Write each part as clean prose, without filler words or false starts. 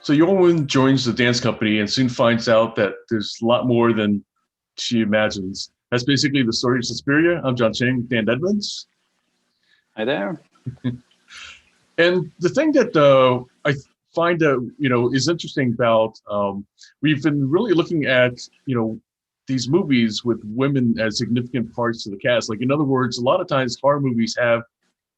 So Yowen joins the dance company and soon finds out that there's a lot more than she imagines. That's basically the story of Suspiria. I'm John Chang, Dan Edmonds. Hi there. And the thing that I find that is interesting about we've been really looking at these movies with women as significant parts of the cast. Like in other words, a lot of times horror movies have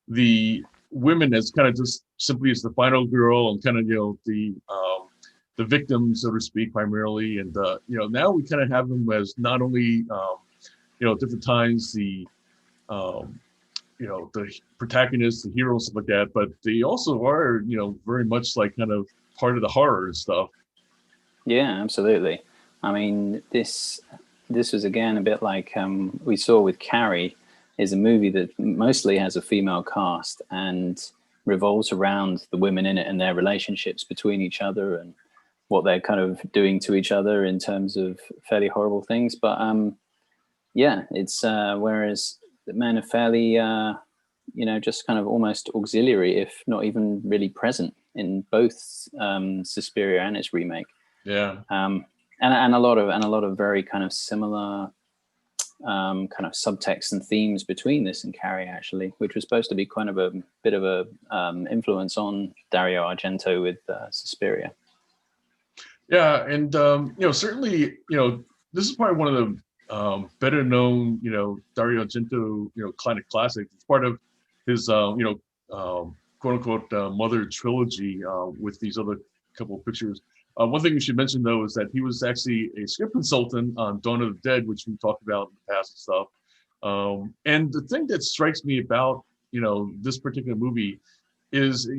the women as kind of just simply as the final girl and kind of the victim, so to speak, primarily. And now we kind of have them as not only at different times um, the protagonist, the hero, stuff like that, but they also are very much like kind of part of the horror and stuff. Yeah, absolutely. I mean, this was again a bit like we saw with Carrie, is a movie that mostly has a female cast and revolves around the women in it and their relationships between each other and what they're kind of doing to each other in terms of fairly horrible things. But yeah, it's whereas the men are fairly just kind of almost auxiliary, if not even really present in both Suspiria and its remake. Yeah. And a lot of very kind of similar kind of subtext and themes between this and Carrie, actually, which was supposed to be kind of a bit of a influence on Dario Argento with Suspiria. Yeah, and certainly, this is probably one of the better known, Dario Argento, kind of classics. It's part of his, quote unquote, mother trilogy with these other couple of pictures. One thing we should mention, though, is that he was actually a script consultant on Dawn of the Dead, which we talked about in the past and stuff. And the thing that strikes me about, this particular movie is,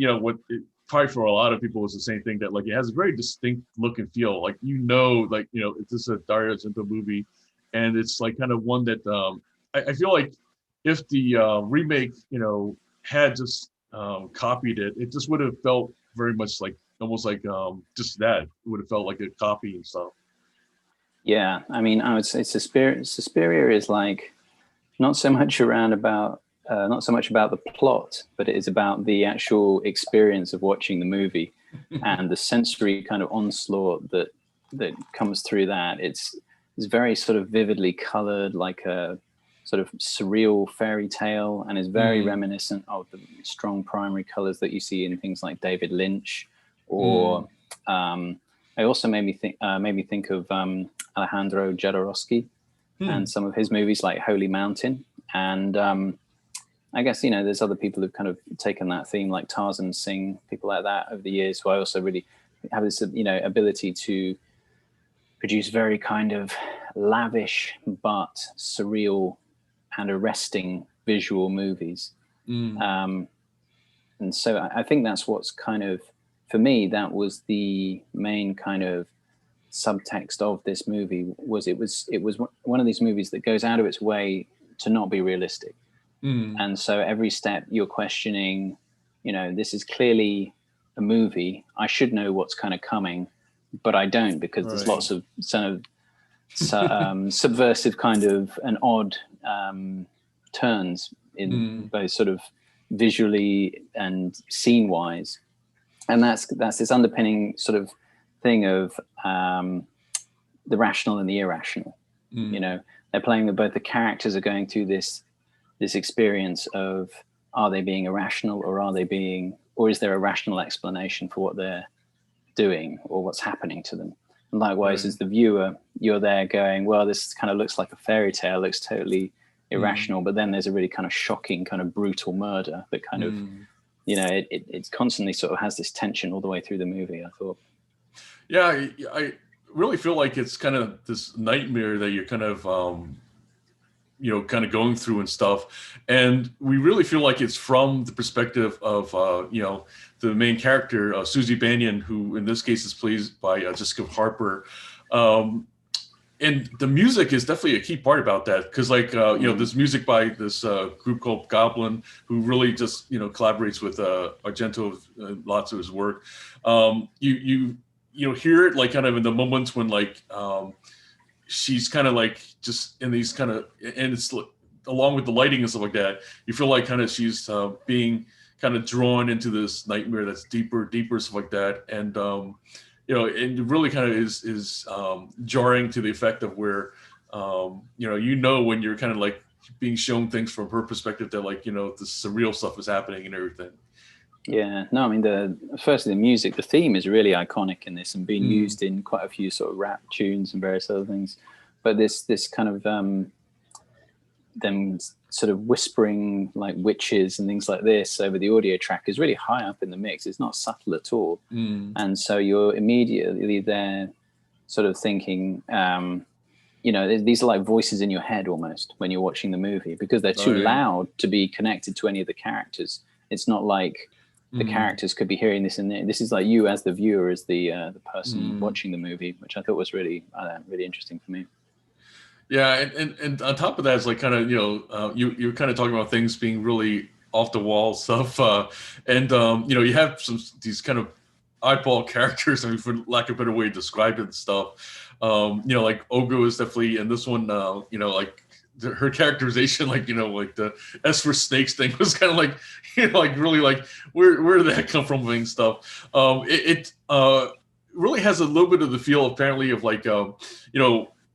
probably for a lot of people is the same thing, that like it has a very distinct look and feel. Like, this is a Dario Argento movie, and it's like kind of one that I feel like if the remake, had just copied it, it just would have felt very much like almost like just that. It would have felt like a copy and stuff. Yeah, I mean, I would say Suspiria is like not so much about the plot, but it is about the actual experience of watching the movie and the sensory kind of onslaught that comes through that. It's very sort of vividly colored, like a sort of surreal fairy tale, and is very reminiscent of the strong primary colors that you see in things like David Lynch, or it also made me think of Alejandro Jodorowsky and some of his movies like Holy Mountain. And I guess, there's other people who've kind of taken that theme, like Tarzan Singh, people like that over the years, who I also really have this, ability to produce very kind of lavish but surreal and arresting visual movies. And so I think that's what's kind of, for me, that was the main kind of subtext of this movie. It was one of these movies that goes out of its way to not be realistic. And so every step you're questioning, this is clearly a movie. I should know what's kind of coming, but I don't, because there's lots of sort of subversive kind of and odd turns in both sort of visually and scene wise. And that's this underpinning sort of thing of the rational and the irrational. They're playing with both the characters are going through this experience of, are they being irrational, or is there a rational explanation for what they're doing or what's happening to them? And likewise, as the viewer, you're there going, well, this kind of looks like a fairy tale, looks totally irrational, but then there's a really kind of shocking, kind of brutal murder that kind of, it constantly sort of has this tension all the way through the movie, I thought. Yeah, I really feel like it's kind of this nightmare that you're kind of, kind of going through and stuff. And we really feel like it's from the perspective of, the main character, Suzy Bannion, who in this case is played by Jessica Harper. And the music is definitely a key part about that, because this music by this group called Goblin, who really just collaborates with Argento, lots of his work. You hear it like kind of in the moments when she's kind of like just in these kind of, and it's along with the lighting and stuff like that, you feel like kind of she's being kind of drawn into this nightmare that's deeper, stuff like that. And it really kind of is jarring to the effect of where when you're kind of like being shown things from her perspective that like the surreal stuff is happening and everything. Yeah, no, I mean, firstly, the music, the theme is really iconic in this and being used in quite a few sort of rap tunes and various other things. But this kind of them sort of whispering like witches and things like this over the audio track is really high up in the mix. It's not subtle at all. And so you're immediately there sort of thinking, these are like voices in your head almost when you're watching the movie, because they're too loud to be connected to any of the characters. It's not like the characters could be hearing this, and this is like you as the viewer, as the person watching the movie, which I thought was really interesting for me. Yeah, and on top of that, it's like kind of you're kind of talking about things being really off the wall stuff, you have these kind of eyeball characters. I mean, for lack of a better way to describe it and stuff. Like Ogo is definitely in this one. Like her characterization, like like the S for Snakes thing was kind of like like really like where did that come from and stuff. It really has a little bit of the feel apparently of like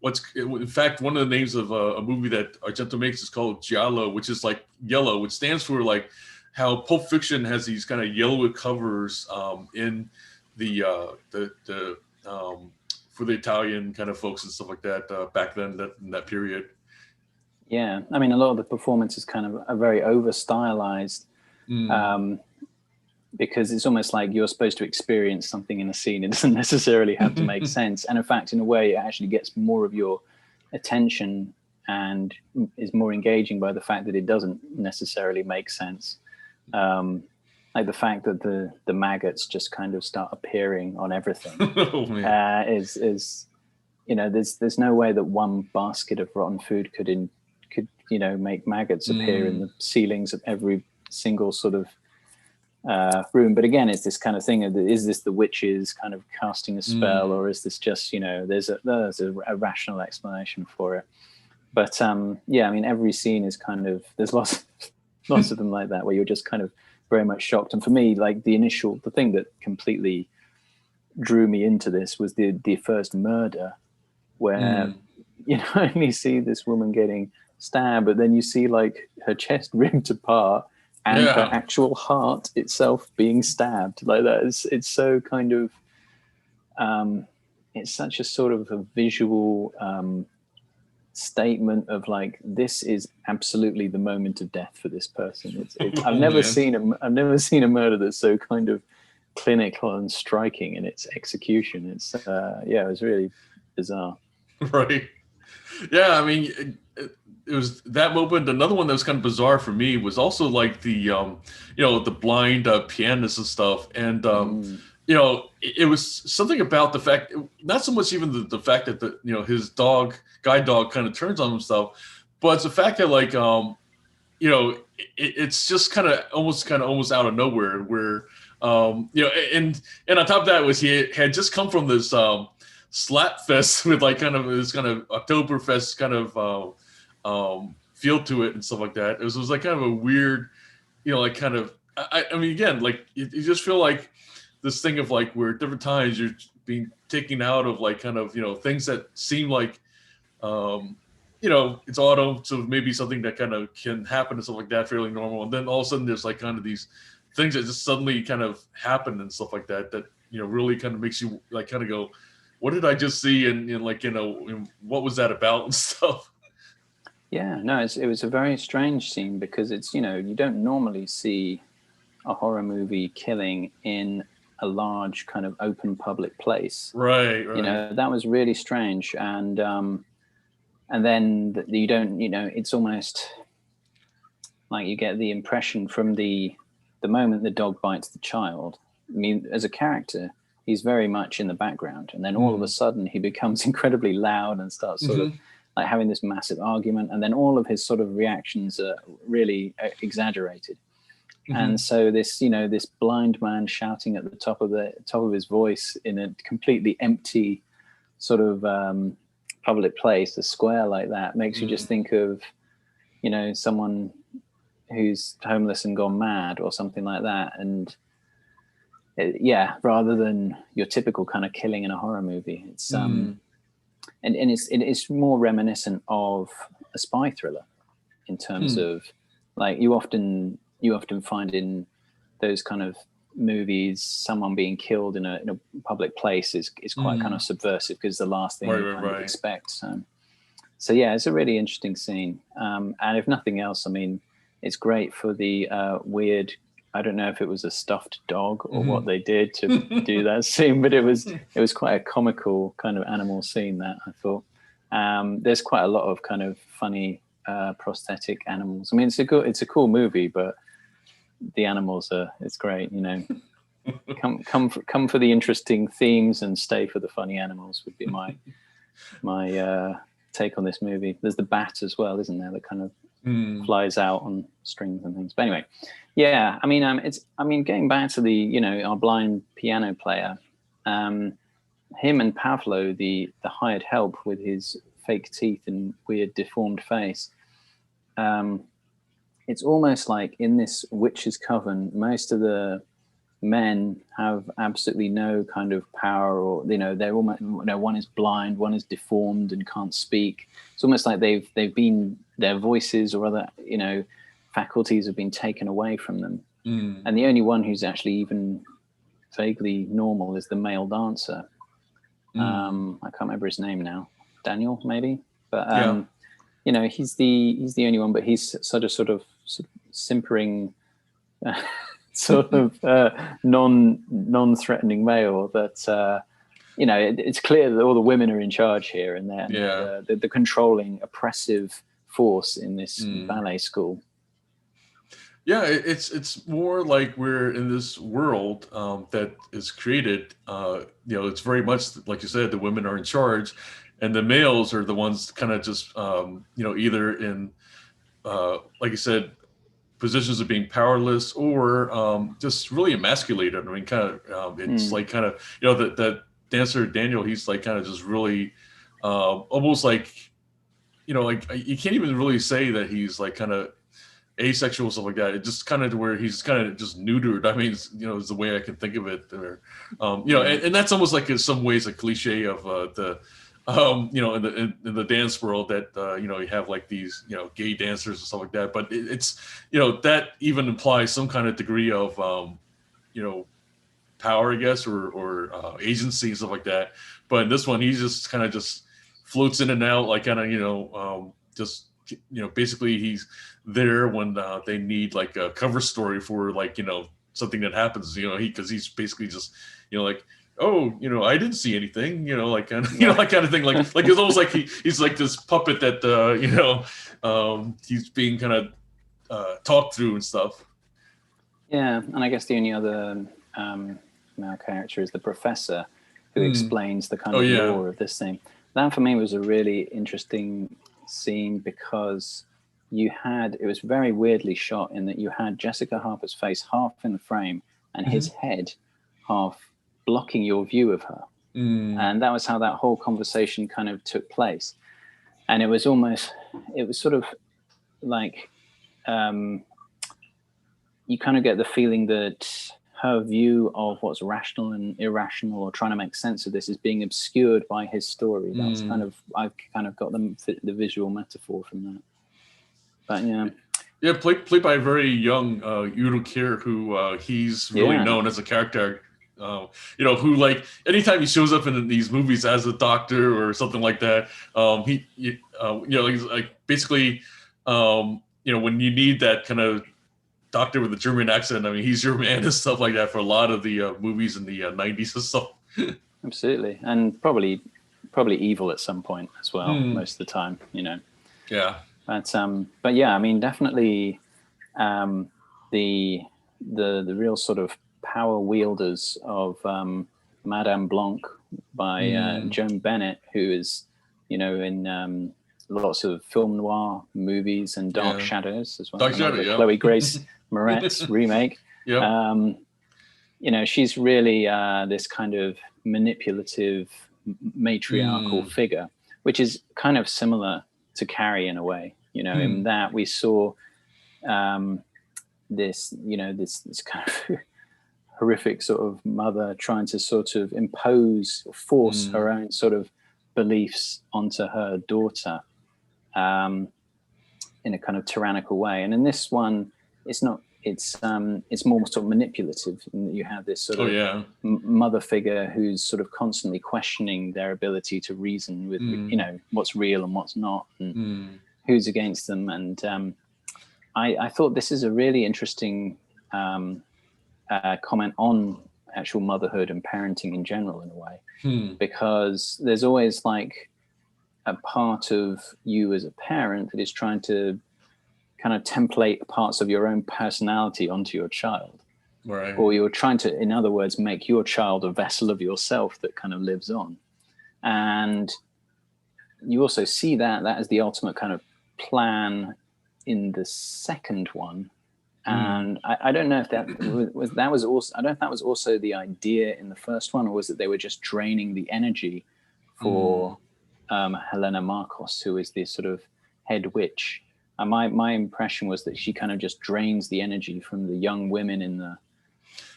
what's in fact one of the names of a movie that Argento makes is called Giallo, which is like yellow, which stands for like how Pulp Fiction has these kind of yellow covers in the for the Italian kind of folks and stuff like that back then in that period. Yeah, I mean, a lot of the performances kind of are very over stylized because it's almost like you're supposed to experience something in a scene. It doesn't necessarily have to make sense. And in fact, in a way, it actually gets more of your attention and is more engaging by the fact that it doesn't necessarily make sense. Like the fact that the maggots just kind of start appearing on everything is there's no way that one basket of rotten food could make maggots appear in the ceilings of every single sort of room. But again, it's this kind of thing of is this the witches kind of casting a spell, or is this just there's a rational explanation for it. But I mean, every scene is kind of, there's lots of them like that where you're just kind of very much shocked. And for me, like the thing that completely drew me into this was the first murder, where you not only see this woman getting stabbed, but then you see like her chest ripped apart and her actual heart itself being stabbed like that. It's so kind of it's such a sort of a visual statement of like, this is absolutely the moment of death for this person. I've never seen a murder that's so kind of clinical and striking in its execution. It's it was really bizarre. Right. Yeah, I mean, it was that moment. Another one that was kind of bizarre for me was also like the the blind pianist and stuff, and it was something about the fact, not so much even the fact that his guide dog kind of turns on himself, but it's the fact that like it's just kind of almost out of nowhere where and on top of that was he had just come from this slap fest with like kind of this kind of Oktoberfest kind of feel to it and stuff like that. It was like kind of a weird, like kind of, I mean, again, like you just feel like this thing of like where different times you're being taken out of like kind of, things that seem like, it's auto, so maybe something that kind of can happen and stuff like that, fairly normal. And then all of a sudden there's like kind of these things that just suddenly kind of happen and stuff like that, really kind of makes you like kind of go, what did I just see? And like, what was that about and stuff? Yeah, no, it was a very strange scene because it's, you don't normally see a horror movie killing in a large kind of open public place. Right. That was really strange. And then you don't, it's almost like you get the impression from the moment the dog bites the child. I mean, as a character, he's very much in the background. And then all of a sudden he becomes incredibly loud and starts sort of like having this massive argument. And then all of his sort of reactions are really exaggerated. And so this, this blind man shouting at the top of his voice in a completely empty sort of public place, a square like that, makes you just think of, someone who's homeless and gone mad or something like that. And yeah, rather than your typical kind of killing in a horror movie, it's and it's more reminiscent of a spy thriller in terms of, like, you often find in those kind of movies, someone being killed in a public place is quite kind of subversive, because the last thing you kind of expect. So yeah, it's a really interesting scene. And if nothing else, I mean, it's great for the weird, I don't know if it was a stuffed dog or what they did to do that scene, but it was quite a comical kind of animal scene, that I thought. There's quite a lot of kind of funny prosthetic animals. I mean, it's a cool movie, but the animals it's great, you know. come for the interesting themes and stay for the funny animals would be my take on this movie. There's the bat as well, isn't there, that kind of flies out on strings and things. But anyway, yeah, I mean, getting back to the, you know, our blind piano player, him and Pavlo, the hired help with his fake teeth and weird deformed face, it's almost like in this witch's coven, most of the men have absolutely no kind of power, or, you know, they're almost, you know, one is blind, one is deformed and can't speak. It's almost like they've been, their voices or other, you know, faculties have been taken away from them. And the only one who's actually even vaguely normal is the male dancer. I can't remember his name now. Daniel, maybe, but you know, he's the only one, but he's sort of simpering, sort of non-threatening male that, you know, it's clear that all the women are in charge here, and they're the controlling, oppressive force in this ballet school. Yeah, it's more like we're in this world that is created. You know, it's very much like you said, the women are in charge, and the males are the ones kind of just you know, either in like you said, positions of being powerless, or just really emasculated. I mean, kind of it's like kind of, you know, that dancer Daniel, he's like kind of just really almost like, you know, like you can't even really say that he's like kind of asexual, stuff like that. It just kind of where he's kind of just neutered. I mean, you know, is the way I can think of it. Or, you know, and that's almost like in some ways a cliche of the, you know, in the dance world that you know, you have like these, you know, gay dancers and stuff like that. But it's, you know, that even implies some kind of degree of you know, power, I guess, or agency and stuff like that. But in this one, he just kind of just floats in and out, like kind of, you know, just, you know, basically he's there when they need like a cover story for, like, you know, something that happens, you know, because he's basically just, you know, like, oh, you know, I didn't see anything, you know, like kind of, you know, that kind of thing, like it's almost like he's like this puppet that you know, he's being kind of talked through and stuff. Yeah, and I guess the only other male character is the professor, who explains the kind of lore of this thing. That for me was a really interesting scene, because it was very weirdly shot in that you had Jessica Harper's face half in the frame and his head half blocking your view of her. And that was how that whole conversation kind of took place. And it was sort of like, you kind of get the feeling that her view of what's rational and irrational, or trying to make sense of this, is being obscured by his story. That's I've kind of got the visual metaphor from that. But yeah, played by a very young Udo Kier, who he's really known as a character. You know, who, like, anytime he shows up in these movies as a doctor or something like that, you know, he's like basically, you know, when you need that kind of doctor with a German accent, I mean, he's your man and stuff like that for a lot of the movies in the 90s and stuff. Absolutely. And probably evil at some point as well, most of the time, you know. Yeah. But yeah, I mean, definitely the real sort of power wielders of Madame Blanc by Joan Bennet, who is, you know, in lots of film noir movies and Dark Shadows as well. Dark Shadow, yeah. Chloe Grace Moretz remake. Yeah. You know, she's really this kind of manipulative matriarchal figure, which is kind of similar to Carrie in a way. You know, in that we saw this, you know, this kind of horrific sort of mother trying to sort of impose or force her own sort of beliefs onto her daughter in a kind of tyrannical way. And in this one, it's not. It's more sort of manipulative, in that you have this sort of mother figure who's sort of constantly questioning their ability to reason with, you know, what's real and what's not, and who's against them. And I thought this is a really interesting comment on actual motherhood and parenting in general, in a way, because there's always like a part of you as a parent that is trying to kind of template parts of your own personality onto your child. Right. Or you're trying to, in other words, make your child a vessel of yourself that kind of lives on. And you also see that as the ultimate kind of plan in the second one. And I don't know if that was also, I don't know if that was also the idea in the first one, or was it they were just draining the energy for Helena Markos, who is the sort of head witch. And my impression was that she kind of just drains the energy from the young women in the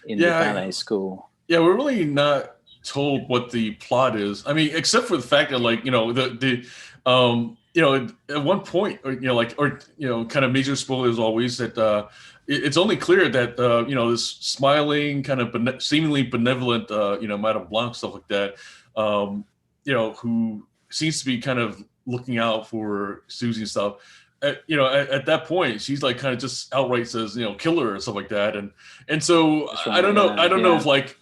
ballet school. Yeah, we're really not told what the plot is. I mean, except for the fact that, like, you know, you know, at one point, or, you know, like, or, you know, kind of major spoilers always, that it's only clear that you know, this smiling, kind of seemingly benevolent, you know, Madame Blanc, stuff like that, you know, who seems to be kind of looking out for Suzy and stuff. You know, at that point, she's like kind of just outright says, you know, kill her or stuff like that, and so right, I don't know if like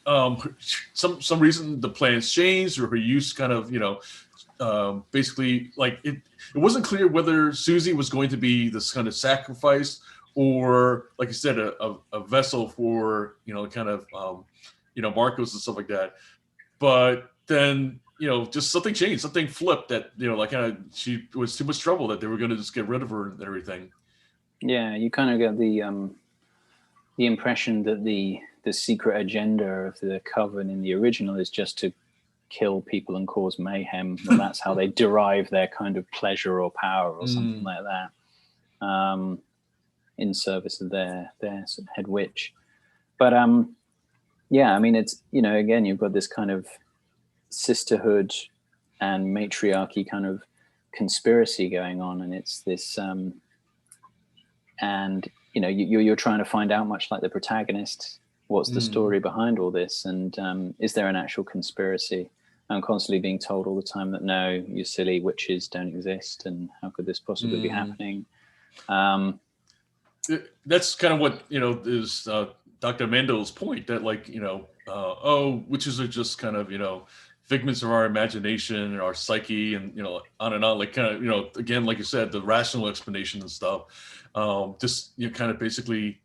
some reason the plans changed, or her use kind of, you know, basically like it wasn't clear whether Suzy was going to be this kind of sacrifice, or like I said, a vessel for, you know, kind of you know, Markos and stuff like that. But then, you know, just something changed, something flipped, that, you know, like kind of she was too much trouble, that they were going to just get rid of her and everything. Yeah, you kind of get the impression that the secret agenda of the Coven in the original is just to kill people and cause mayhem. Well, that's how they derive their kind of pleasure or power or something like that, in service of their sort of head witch. But yeah, I mean, it's, you know, again, you've got this kind of sisterhood and matriarchy kind of conspiracy going on, and it's this and, you know, you're trying to find out, much like the protagonist, what's the story behind all this, and is there an actual conspiracy? I'm constantly being told all the time that no, you're silly, witches don't exist, and how could this possibly be happening? That's kind of what, you know, is Dr. Mandel's point, that, like, you know, oh, witches are just kind of, you know, figments of our imagination and our psyche, and, you know, on and on, like, kind of, you know, again, like you said, the rational explanation and stuff, just, you know, kind of basically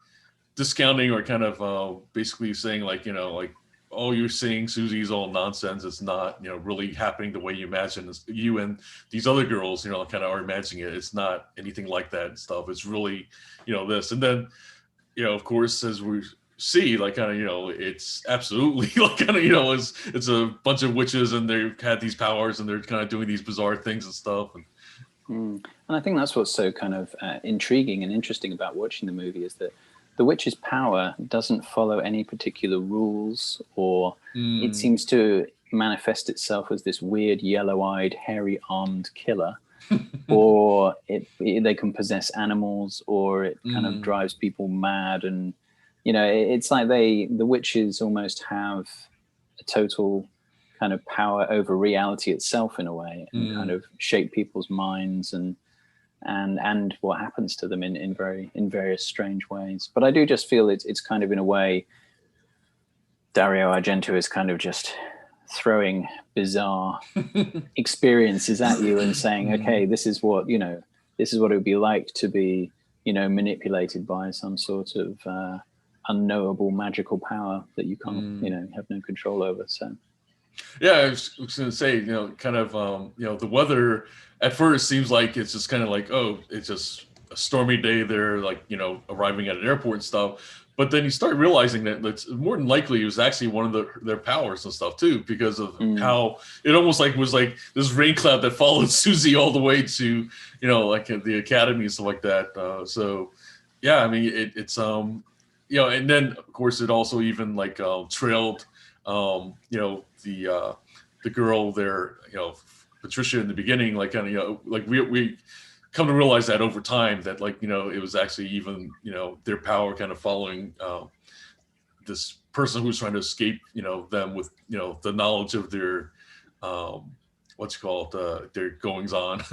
discounting, or kind of basically saying, like, you know, like, oh, you're saying Suzy's all nonsense, it's not, you know, really happening the way you imagine. You and these other girls, you know, kind of are imagining it. It's not anything like that and stuff. It's really, you know, this. And then, you know, of course, as we see, like, kind of, you know, it's absolutely like, kind of, you know, it's a bunch of witches, and they've had these powers, and they're kind of doing these bizarre things and stuff. And I think that's what's so kind of intriguing and interesting about watching the movie, is that the witch's power doesn't follow any particular rules, or it seems to manifest itself as this weird, yellow-eyed, hairy-armed killer, or they can possess animals, or it kind of drives people mad. And, you know, it's like the witches almost have a total kind of power over reality itself, in a way, and kind of shape people's minds and what happens to them in various strange ways. But I do just feel it's kind of, in a way, Dario Argento is kind of just throwing bizarre experiences at you and saying, okay, this is what, you know, this is what it would be like to be, you know, manipulated by some sort of unknowable magical power that you can't, you know, have no control over. So yeah, I was going to say, you know, kind of, you know, the weather at first seems like it's just kind of like, oh, it's just a stormy day. They're, like, you know, arriving at an airport and stuff. But then you start realizing that it's more than likely it was actually one of their powers and stuff too, because of how it almost like was like this rain cloud that followed Suzy all the way to, you know, like the academy and stuff like that. So yeah, I mean, it's you know, and then of course it also even like trailed, you know, the girl there, you know, Patricia in the beginning, like kind of, you know, like we come to realize that over time that, like, you know, it was actually even, you know, their power kind of following this person who's trying to escape, you know, them with, you know, the knowledge of their what's it called, their goings on.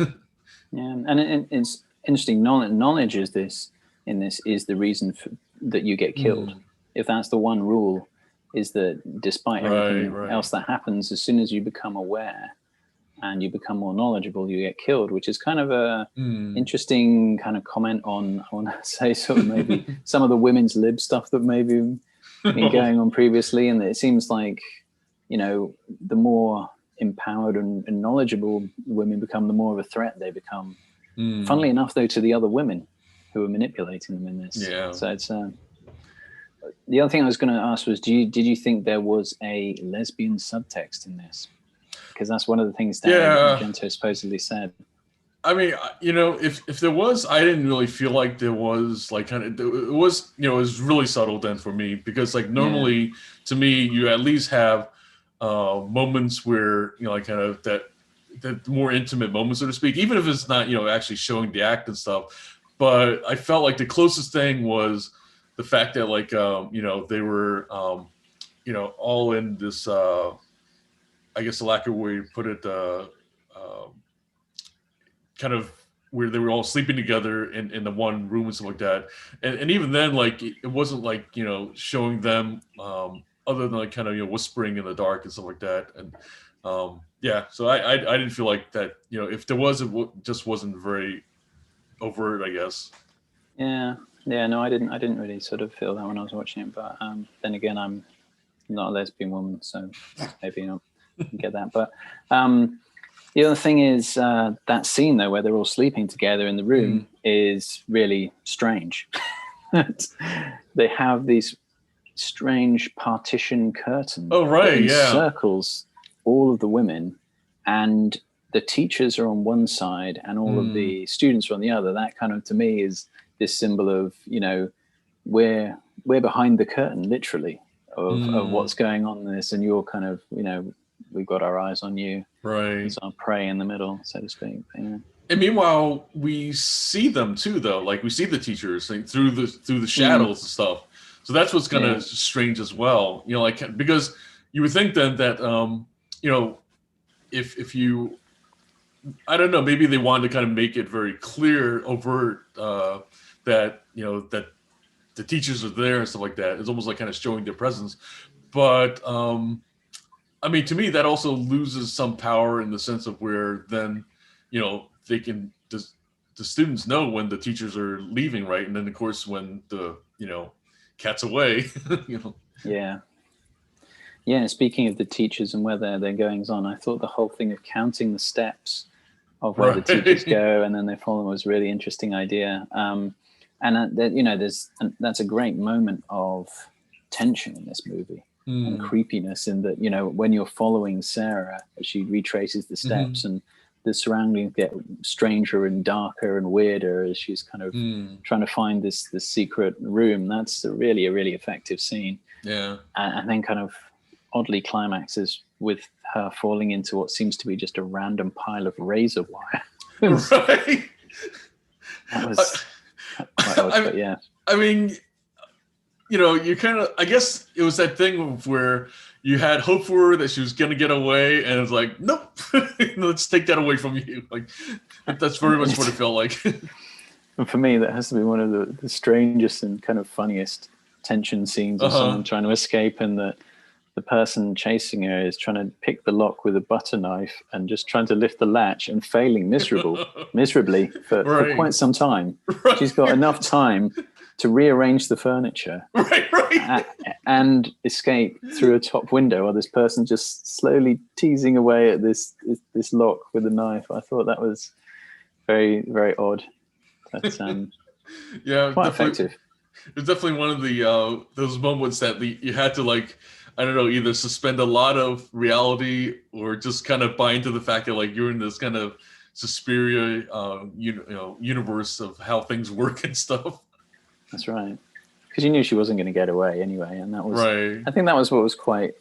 Yeah, and it's interesting. Knowledge is this in this is the reason that you get killed. If that's the one rule, is that despite everything else that happens, as soon as you become aware and you become more knowledgeable, you get killed, which is kind of a interesting kind of comment on, I want to say, sort of maybe some of the women's lib stuff that maybe been going on previously. And it seems like, you know, the more empowered and knowledgeable women become, the more of a threat they become. Funnily enough, though, to the other women who are manipulating them in this. Yeah. So it's the other thing I was going to ask was, did you think there was a lesbian subtext in this? Because that's one of the things that Argento supposedly said. I mean, you know, if there was, I didn't really feel like there was, like, kind of, it was, you know, it was really subtle then for me, because like normally to me, you at least have moments where, you know, like kind of that more intimate moments, so to speak, even if it's not, you know, actually showing the act and stuff. But I felt like the closest thing was the fact that, like, you know, they were, you know, all in this, I guess the lack of way to put it, kind of where they were all sleeping together in the one room and stuff like that. And even then, like, it wasn't like, you know, showing them other than like kind of, you know, whispering in the dark and stuff like that. And yeah, so I didn't feel like that, you know, if there was, it just wasn't very overt, I guess. Yeah, no, I didn't really sort of feel that when I was watching it, but then again, I'm not a lesbian woman, so maybe I get that. But the other thing is that scene, though, where they're all sleeping together in the room is really strange. They have these strange partition curtains that encircles all of the women, and the teachers are on one side and all of the students are on the other. That kind of, to me, is this symbol of, you know, we're behind the curtain, literally, of what's going on in this, and you're kind of, you know, we've got our eyes on you. Right. It's our prey in the middle, so to speak. Yeah. And meanwhile, we see them too, though. Like, we see the teachers, like, through the shadows and stuff. So that's what's kind of strange as well. You know, like, because you would think then that, you know, if you, I don't know, maybe they wanted to kind of make it very clear, overt, that, you know, that the teachers are there and stuff like that. It's almost like kind of showing their presence. But I mean, to me, that also loses some power in the sense of where then, you know, they can, the students know when the teachers are leaving, right? And then, of course, when the, you know, cat's away, you know. Yeah. Yeah, speaking of the teachers and where their goings on, I thought the whole thing of counting the steps of where the teachers go and then they follow was a really interesting idea. And you know, that's a great moment of tension in this movie. And creepiness in that, you know, when you're following Sarah as she retraces the steps and the surroundings get stranger and darker and weirder as she's kind of trying to find this secret room. That's a really effective scene. Yeah. And then kind of oddly climaxes with her falling into what seems to be just a random pile of razor wire. Right. That was quite odd, but yeah. I mean, you know, you kind of, I guess it was that thing where you had hope for her that she was going to get away, and it's like, nope, let's take that away from you. Like, that's very much what it felt like. And for me, that has to be one of the strangest and kind of funniest tension scenes of someone trying to escape, and the person chasing her is trying to pick the lock with a butter knife and just trying to lift the latch and failing miserably for quite some time. Right. She's got enough time to rearrange the furniture and escape through a top window while this person just slowly teasing away at this lock with a knife. I thought that was very, very odd. But yeah, quite effective. It's definitely one of the those moments that you had to, like, I don't know, either suspend a lot of reality or just kind of buy into the fact that, like, you're in this kind of Suspiria, you know, universe of how things work and stuff. That's right. Because you knew she wasn't going to get away anyway, and that was. Right. I think that was what was quite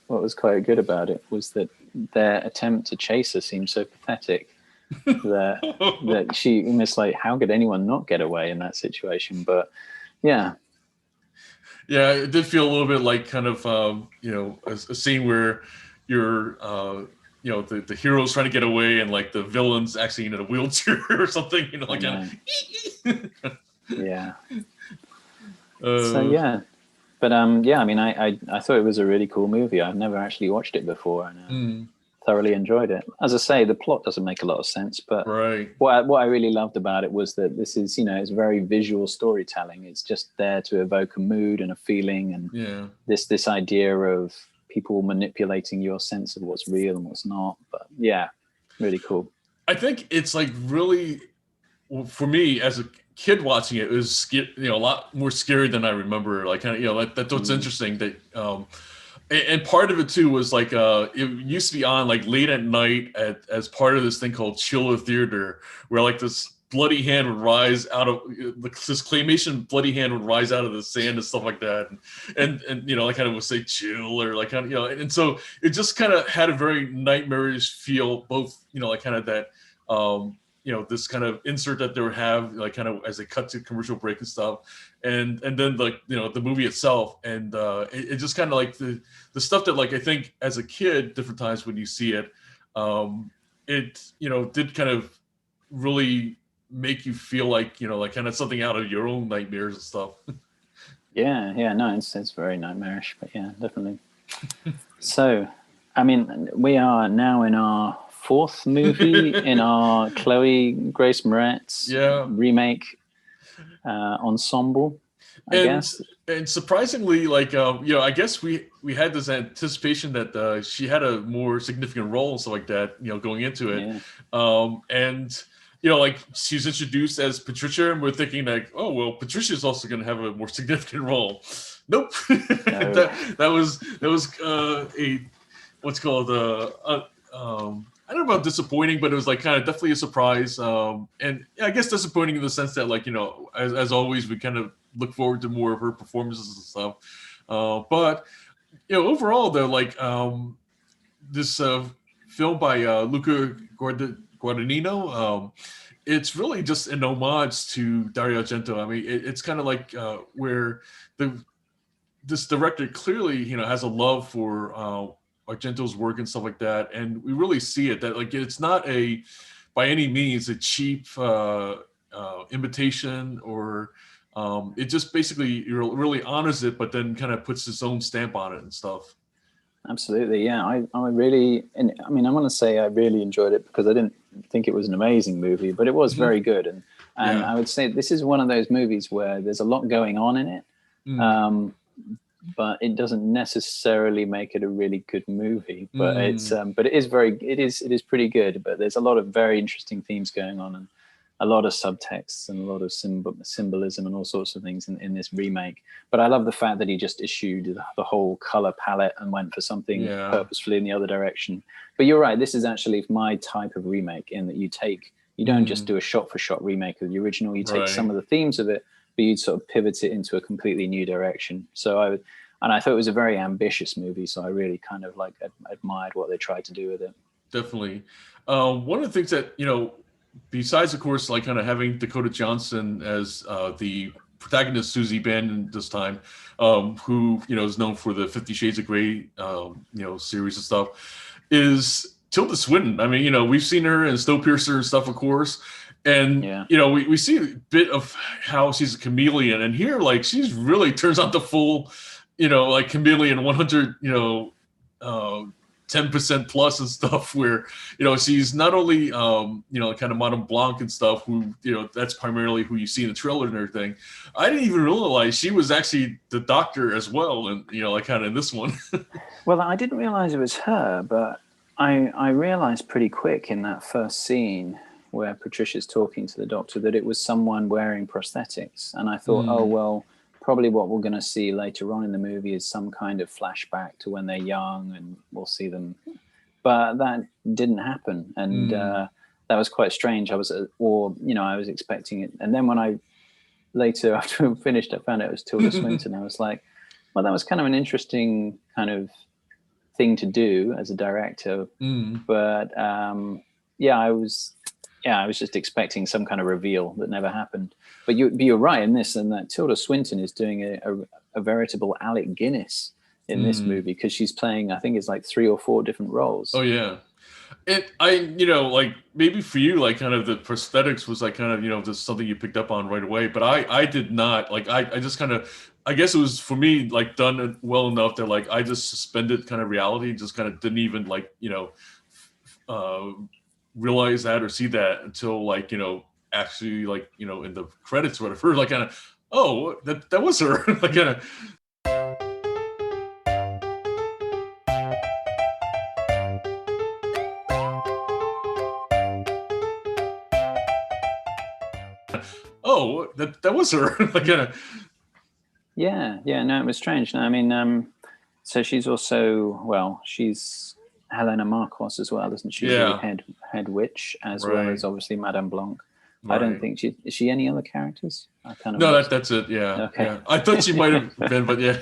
good about it, was that their attempt to chase her seemed so pathetic that she almost like, how could anyone not get away in that situation? But yeah. Yeah, it did feel a little bit like kind of a scene where you're the hero's trying to get away and like the villain's actually in a wheelchair or something, like yeah. So yeah, but yeah, I mean, I thought it was a really cool movie. I've never actually watched it before, and thoroughly enjoyed it. As I say, the plot doesn't make a lot of sense, but right. What I really loved about it was that this is, it's very visual storytelling. It's just there to evoke a mood and a feeling, and this idea of people manipulating your sense of what's real and what's not. But yeah, really cool. I think it's like really, for me as a kid watching it, it was a lot more scary than I remember. Like kind of that's what's interesting, that and part of it too was like it used to be on like late at night as part of this thing called Chiller Theater, where like this bloody hand would rise out of this claymation bloody hand would rise out of the sand and stuff like that, and I kind of would say chill, or like kind of and so it just kind of had a very nightmarish feel, both like kind of that this kind of insert that they would have, like kind of as they cut to commercial break and stuff, and then like the movie itself, and it just kind of like the stuff that, like, I think as a kid, different times when you see it, it did kind of really make you feel like like kind of something out of your own nightmares and stuff. Yeah, no, it's very nightmarish, but yeah, definitely. So, I mean, we are now in our fourth movie in our Grace Moretz remake ensemble, I guess. And surprisingly, like I guess we had this anticipation that she had a more significant role and stuff like that, going into it. And like she's introduced as Patricia, and we're thinking like, oh well, Patricia's also going to have a more significant role. Nope. No. that was a what's called I don't know about disappointing, but it was like kind of definitely a surprise. And I guess disappointing in the sense that, like, as always, we kind of look forward to more of her performances and stuff. But overall, though, like this film by Luca Guadagnino, it's really just an homage to Dario Argento. I mean, it's kind of like where this director clearly, has a love for Argento's work and stuff like that, and we really see it, that like it's not by any means a cheap imitation, or it just basically really honors it, but then kind of puts its own stamp on it and stuff. Absolutely, yeah. I really, and I mean, I want to say I really enjoyed it because I didn't think it was an amazing movie, but it was very good, and I would say this is one of those movies where there's a lot going on in it. But it doesn't necessarily make it a really good movie. But but it is pretty good. But there's a lot of very interesting themes going on, and a lot of subtexts and a lot of symbolism and all sorts of things in this remake. But I love the fact that he just issued the whole color palette and went for something purposefully in the other direction. But you're right, this is actually my type of remake, in that you don't just do a shot for shot remake of the original. You take some of the themes of it, but you'd sort of pivot it into a completely new direction. So I thought it was a very ambitious movie. So I really kind of like admired what they tried to do with it. Definitely. One of the things that, besides, of course, like kind of having Dakota Johnson as the protagonist, Suzy Bannion this time, who, is known for the 50 Shades of Grey, series and stuff, is Tilda Swinton. I mean, we've seen her in Snowpiercer and stuff, of course. And, we see a bit of how she's a chameleon. And here, like, she's really turns out the full, like chameleon 100, 10% plus and stuff, where, she's not only, kind of Madame Blanc and stuff, who, that's primarily who you see in the trailer and everything. I didn't even realize she was actually the doctor as well. And, like kind of in this one. Well, I didn't realize it was her, but I realized pretty quick in that first scene where Patricia's talking to the doctor that it was someone wearing prosthetics. And I thought, oh, well, probably what we're going to see later on in the movie is some kind of flashback to when they're young, and we'll see them. But that didn't happen. And that was quite strange. I was expecting it. And then when I later after we finished, I found out it was Tilda Swinton. I was like, well, that was kind of an interesting kind of thing to do as a director. But I was just expecting some kind of reveal that never happened. But you're right in this, and that Tilda Swinton is doing a veritable Alec Guinness in this movie, because she's playing, I think it's like 3 or 4 different roles. Oh yeah. Like maybe for you, like kind of the prosthetics was like kind of, just something you picked up on right away. But I did not. Like I just kind of, I guess it was for me like done well enough that like I just suspended kind of reality, just kind of didn't even like, realize that or see that until like, actually like, in the credits or whatever, like kind of, oh, that was her. Like kind of. Oh, that was her. Like kind of. Yeah. No, it was strange. No, I mean, so she's also, she's Helena Markos as well, isn't she? Yeah. The head witch, as well as obviously Madame Blanc. Right. I don't think is she any other characters? That's it. Yeah. Okay. Yeah. I thought she might have been, but yeah.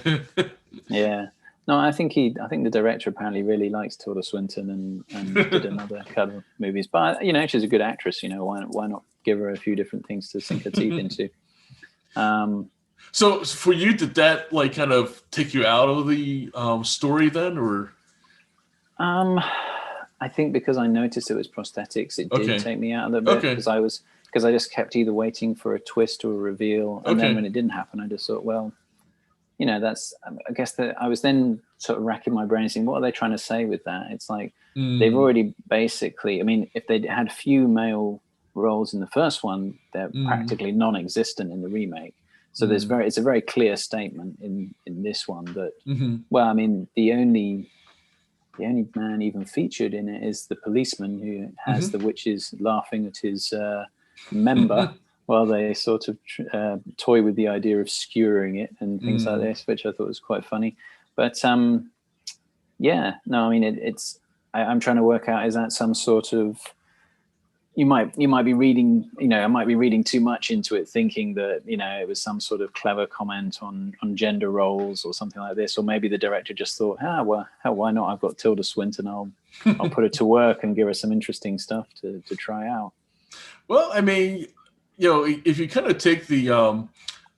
Yeah. No, I think the director apparently really likes Tilda Swinton and did another couple of movies. But she's a good actress. Why not give her a few different things to sink her teeth into? So for you, did that like kind of take you out of the story then, or? I think because I noticed it was prosthetics, it did take me out of the bit, because I just kept either waiting for a twist or a reveal, and then when it didn't happen, I just thought, well, that's, I guess that I was then sort of racking my brain saying, what are they trying to say with that? It's like they've already basically, I mean, if they had few male roles in the first one, they're practically non-existent in the remake. So it's a very clear statement in this one that, well, I mean, the only man even featured in it is the policeman who has the witches laughing at his member while they sort of toy with the idea of skewering it and things like this, which I thought was quite funny. But I'm trying to work out, is that some sort of, you might be reading, I might be reading too much into it, thinking that, it was some sort of clever comment on gender roles or something like this. Or maybe the director just thought, why not? I've got Tilda Swinton. I'll put her to work and give her some interesting stuff to try out. Well, I mean, if you kind of take the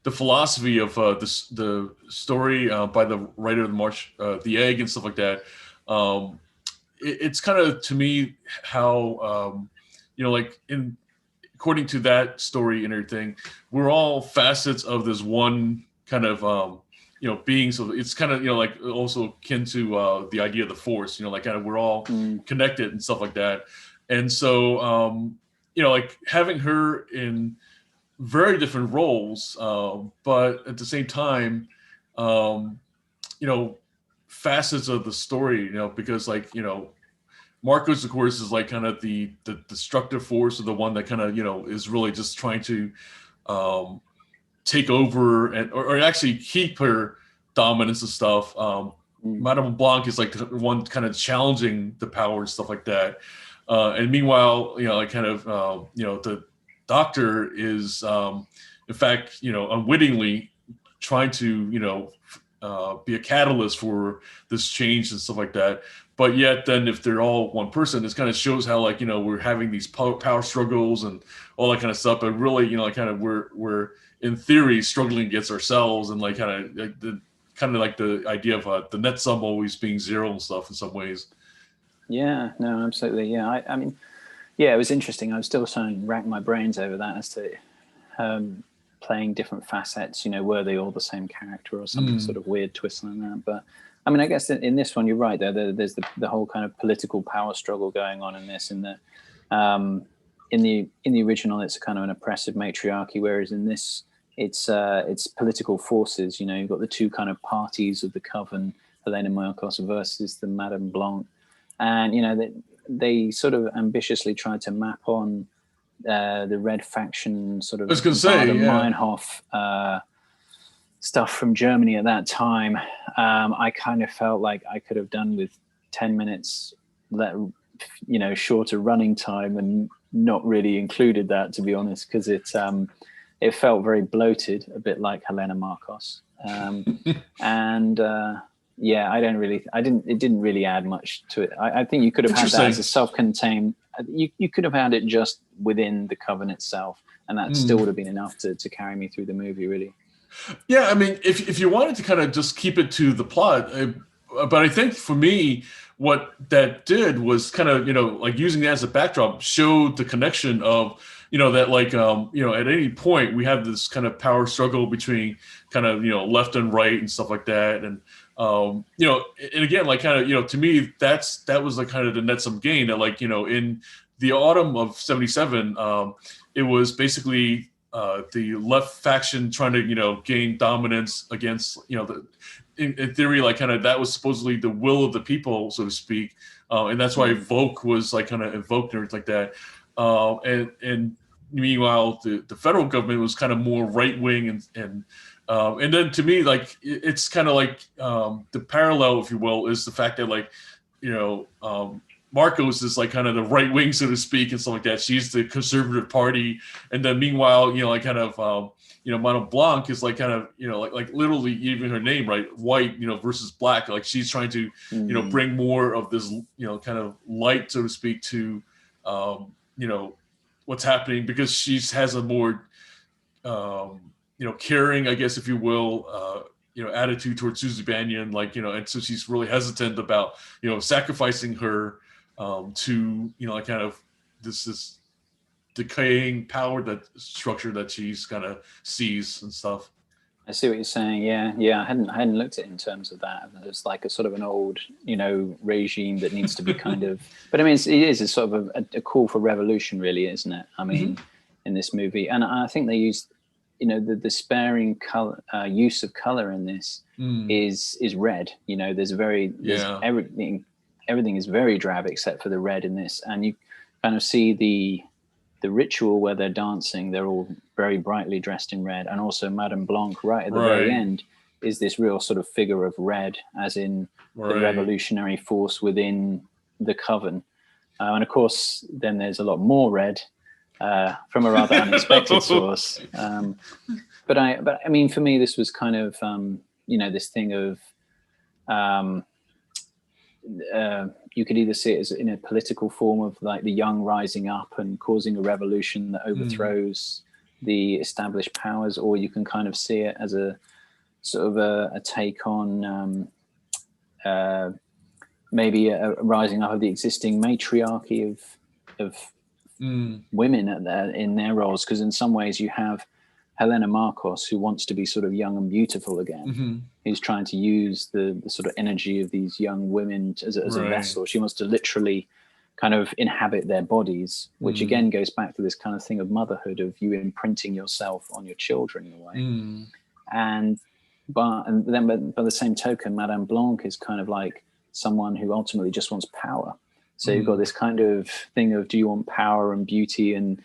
philosophy of the story by the writer of the March, The Egg and stuff like that, it's kind of, to me, how according to that story and everything, we're all facets of this one kind of being. So it's kind of like also akin to the idea of the Force. Like kind of we're all connected and stuff like that. And so like having her in very different roles, but at the same time, facets of the story. Because like Markos, of course, is like kind of the destructive force, or the one that kind of is really just trying to take over or actually keep her dominance and stuff. Madame Blanc is like the one kind of challenging the power and stuff like that. And meanwhile, like kind of the Doctor is in fact unwittingly trying to be a catalyst for this change and stuff like that. But yet then if they're all one person, this kind of shows how like, we're having these power struggles and all that kind of stuff. But really, like kind of we're in theory struggling against ourselves, and like kind of like the idea of the net sum always being zero and stuff in some ways. Yeah, no, absolutely. Yeah. I mean, yeah, it was interesting. I was still trying to rack my brains over that as to playing different facets, were they all the same character or some sort of weird twist like that. But I mean, I guess in this one, you're right. There's the whole kind of political power struggle going on in this. In the original, it's kind of an oppressive matriarchy, whereas in this, it's political forces. You've got the two kind of parties of the Coven, Helena Markos versus the Madame Blanc, and they sort of ambitiously tried to map on the Red Faction sort of Meinhof stuff from Germany at that time. I kind of felt like I could have done with 10 minutes, shorter running time, and not really included that, to be honest, because it's it felt very bloated, a bit like Helena Markos. And yeah, it didn't really add much to it. I think you could have had that as a self-contained, you could have had it just within the Coven itself, and that still would have been enough to carry me through the movie, really. Yeah, I mean, if you wanted to kind of just keep it to the plot, but I think for me, what that did was kind of, like using that as a backdrop, showed the connection of, that like, at any point we have this kind of power struggle between kind of, left and right and stuff like that. And, and again, like kind of, to me, that was like kind of the net sum gain that like, in the autumn of 77, it was basically the left faction trying to, gain dominance against, in theory, like kind of that was supposedly the will of the people, so to speak. And that's why Vogue was like kind of invoked and everything like that. And meanwhile, the federal government was kind of more right wing. And then to me, like, it's kind of like the parallel, if you will, is the fact that like, Markos is like kind of the right wing, so to speak, and stuff like that. She's the conservative party. And then meanwhile, like kind of, Madame Blanc is like kind of, like literally even her name, right? White, versus black. Like she's trying to, bring more of this, kind of light, so to speak, to, what's happening, because she has a more, caring, I guess, if you will, attitude towards Suzy Bannion, like, and so she's really hesitant about, sacrificing her to, like kind of this decaying power structure that she's kind of sees and stuff. I see what you're saying. Yeah. I hadn't looked at it in terms of that. It's like a sort of an old, regime that needs to be kind of. But I mean, it is a sort of a call for revolution, really, isn't it? I mean, in this movie, and I think they used, the sparing color use of color in this is red. There's everything is very drab except for the red in this, and you kind of see the ritual where they're dancing. They're all very brightly dressed in red, and also Madame Blanc right at the very end is this real sort of figure of red, as in the revolutionary force within the Coven. And of course, then there's a lot more red from a rather unexpected source. But I mean, for me, this was kind of this thing of you could either see it as in a political form of like the young rising up and causing a revolution that overthrows the established powers, or you can kind of see it as a sort of a take on maybe a rising up of the existing matriarchy of women in their roles. Because in some ways you have Helena Markos, who wants to be sort of young and beautiful again, who's trying to use the sort of energy of these young women as a vessel. She wants to literally kind of inhabit their bodies, which again goes back to this kind of thing of motherhood, of you imprinting yourself on your children in a way. And then by the same token, Madame Blanc is kind of like someone who ultimately just wants power. So you've got this kind of thing of, do you want power and beauty? And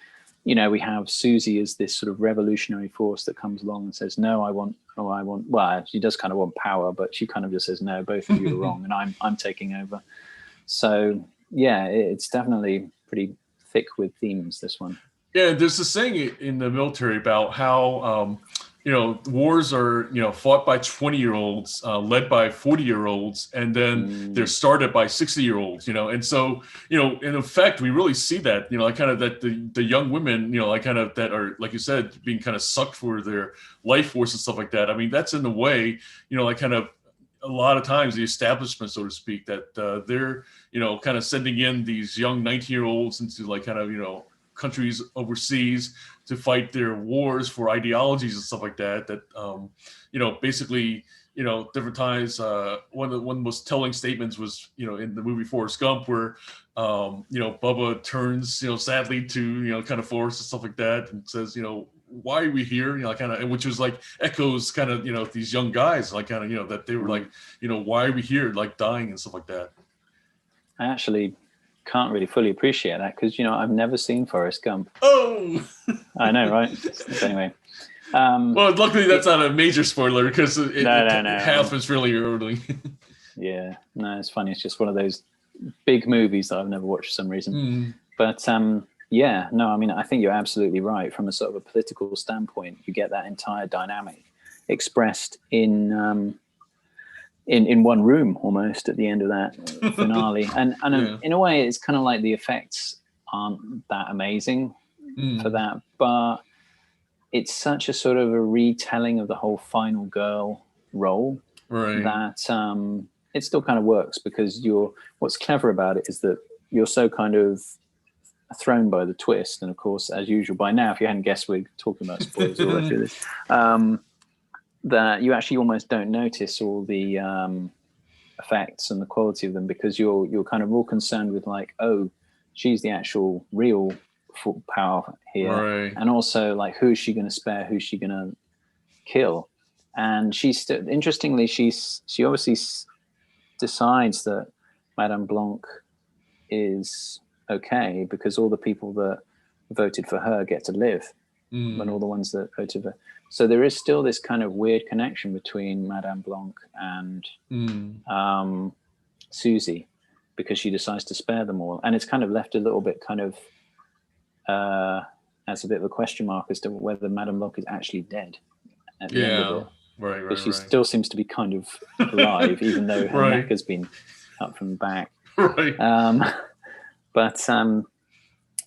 we have Suzy as this sort of revolutionary force that comes along and says, no, I want, well, she does kind of want power, but she kind of just says, no, both of you are wrong, and I'm taking over. So yeah, it's definitely pretty thick with themes, this one. Yeah, there's this saying in the military about how, wars are, fought by 20-year-olds, led by 40-year-olds, and then they're started by 60-year-olds, and so, in effect, we really see that, like kind of that the young women, like kind of that are, like you said, being kind of sucked for their life force and stuff like that. I mean, that's in a way, like kind of a lot of times the establishment, so to speak, that they're, kind of sending in these young 19-year-olds into like kind of, countries overseas to fight their wars for ideologies and stuff like that. That basically, different times. One of the most telling statements was, in the movie Forrest Gump, where Bubba turns, sadly to kind of Forrest and stuff like that, and says, why are we here? Kind of, which was like echoes kind of these young guys, like kind of that they were like, why are we here, like dying and stuff like that. I actually can't really fully appreciate that, because I've never seen Forrest Gump. Oh, I know, right? Anyway, well, luckily that's not a major spoiler, because it happens really early. Yeah, no, it's funny. It's just one of those big movies that I've never watched for some reason. But Yeah, no, I mean, I think you're absolutely right. From a sort of a political standpoint, you get that entire dynamic expressed in one room almost at the end of that finale. And Yeah. in a way, it's kind of like the effects aren't that amazing for that, but it's such a sort of a retelling of the whole final girl role Right. that it still kind of works, because what's clever about it is that you're so kind of thrown by the twist. And of course, as usual, by now, if you hadn't guessed, we're talking about spoilers all the way through this, that you actually almost don't notice all the effects and the quality of them, because you're kind of all concerned with like, oh, she's the actual real power here, Right. and also like, who's she going to spare, who's she going to kill. And she's still, interestingly, she obviously decides that Madame Blanc is okay, because all the people that voted for her get to live, and all the ones that voted for. So there is still this kind of weird connection between Madame Blanc and Suzy, because she decides to spare them all, and it's kind of left a little bit kind of as a bit of a question mark as to whether Madame Blanc is actually dead at the end of it. Right. But she still seems to be kind of alive, even though her neck has been cut from the back. Right. But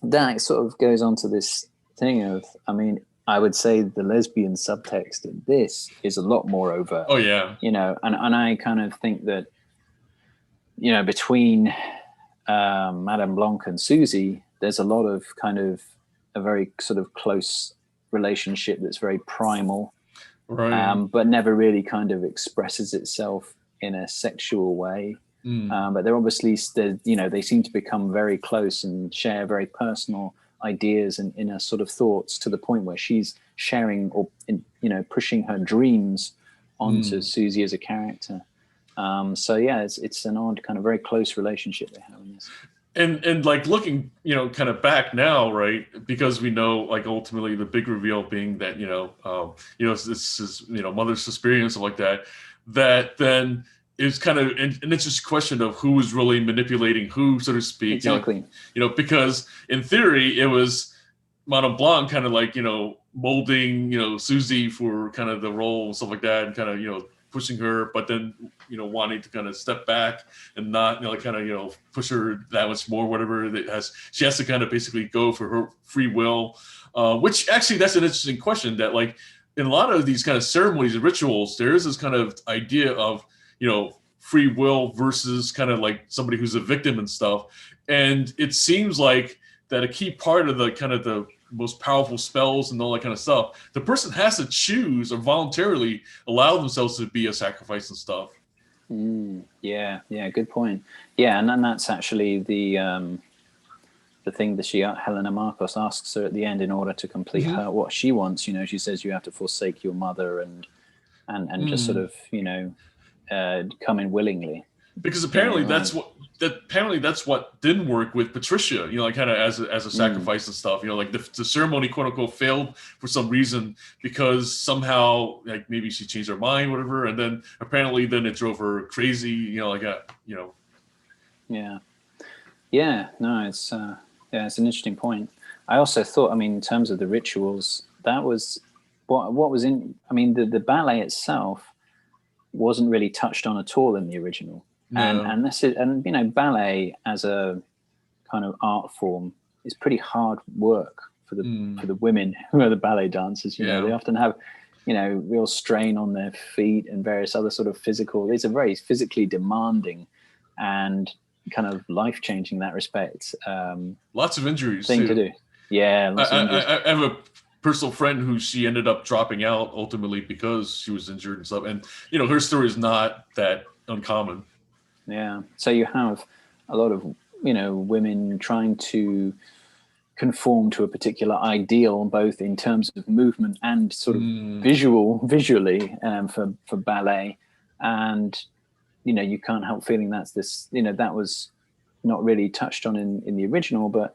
that sort of goes on to this thing of, I mean, I would say the lesbian subtext in this is a lot more overt. Oh yeah. You know, and I kind of think that, you know, between Madame Blanc and Suzy, there's a lot of kind of a very sort of close relationship that's very primal, but never really kind of expresses itself in a sexual way. But they're obviously, you know, they seem to become very close and share very personal ideas and inner sort of thoughts, to the point where she's sharing or, you know, pushing her dreams onto Suzy as a character. So yeah, it's an odd kind of very close relationship they have in this. And like looking, you know, kind of back now, right? Because we know, like, ultimately the big reveal being that, you know, this is, you know, Mother Suspiria and stuff like that. That then is kind of, and it's just a question of who was really manipulating who, so to speak. Exactly. You know, because in theory it was Madame Blanc kind of like, you know, molding, you know, Suzy for kind of the role and stuff like that, and kind of, you know, pushing her, but then, you know, wanting to kind of step back and not, you know, like kind of, you know, push her that much more, whatever she has to kind of basically go for her free will, which actually, that's an interesting question, that like in a lot of these kind of ceremonies and rituals, there is this kind of idea of, you know, free will versus kind of like somebody who's a victim and stuff. And it seems like that a key part of the kind of the most powerful spells and all that kind of stuff, the person has to choose or voluntarily allow themselves to be a sacrifice and stuff. Yeah, good point. Yeah, and then that's actually the thing that Helena Markos asks her at the end in order to complete her what she wants. You know, she says you have to forsake your mother and just sort of, you know, come in willingly. Because apparently that's what didn't work with Patricia, you know, like kind of as a sacrifice and stuff, you know, like the ceremony, quote unquote, failed for some reason, because somehow, like, maybe she changed her mind, whatever, and then apparently then it drove her crazy, you know, like you know. No, it's it's an interesting point. I also thought, I mean, in terms of the rituals, that was what was in, I mean, the ballet itself wasn't really touched on at all in the original. No. And this is, and you know, ballet as a kind of art form is pretty hard work for the women who are the ballet dancers. You know, they often have, you know, real strain on their feet and various other sort of physical. It's a very physically demanding and kind of life changing in that respect. Lots of injuries thing too. To do. Yeah, I have a personal friend who she ended up dropping out ultimately because she was injured and stuff. And you know, her story is not that uncommon. Yeah. So you have a lot of, you know, women trying to conform to a particular ideal, both in terms of movement and sort of visually for ballet. And, you know, you can't help feeling that's this, you know, that was not really touched on in the original, but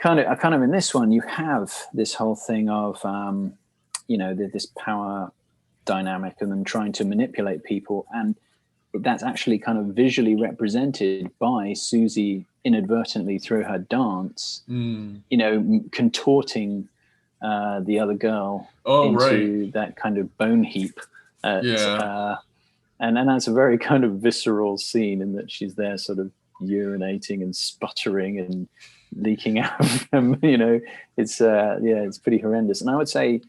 kind of in this one, you have this whole thing of, you know, this power dynamic and them trying to manipulate people. And that's actually kind of visually represented by Suzy inadvertently through her dance, contorting the other girl into that kind of bone heap. And that's a very kind of visceral scene in that she's there sort of urinating and sputtering and leaking out of them. It's pretty horrendous. And I would say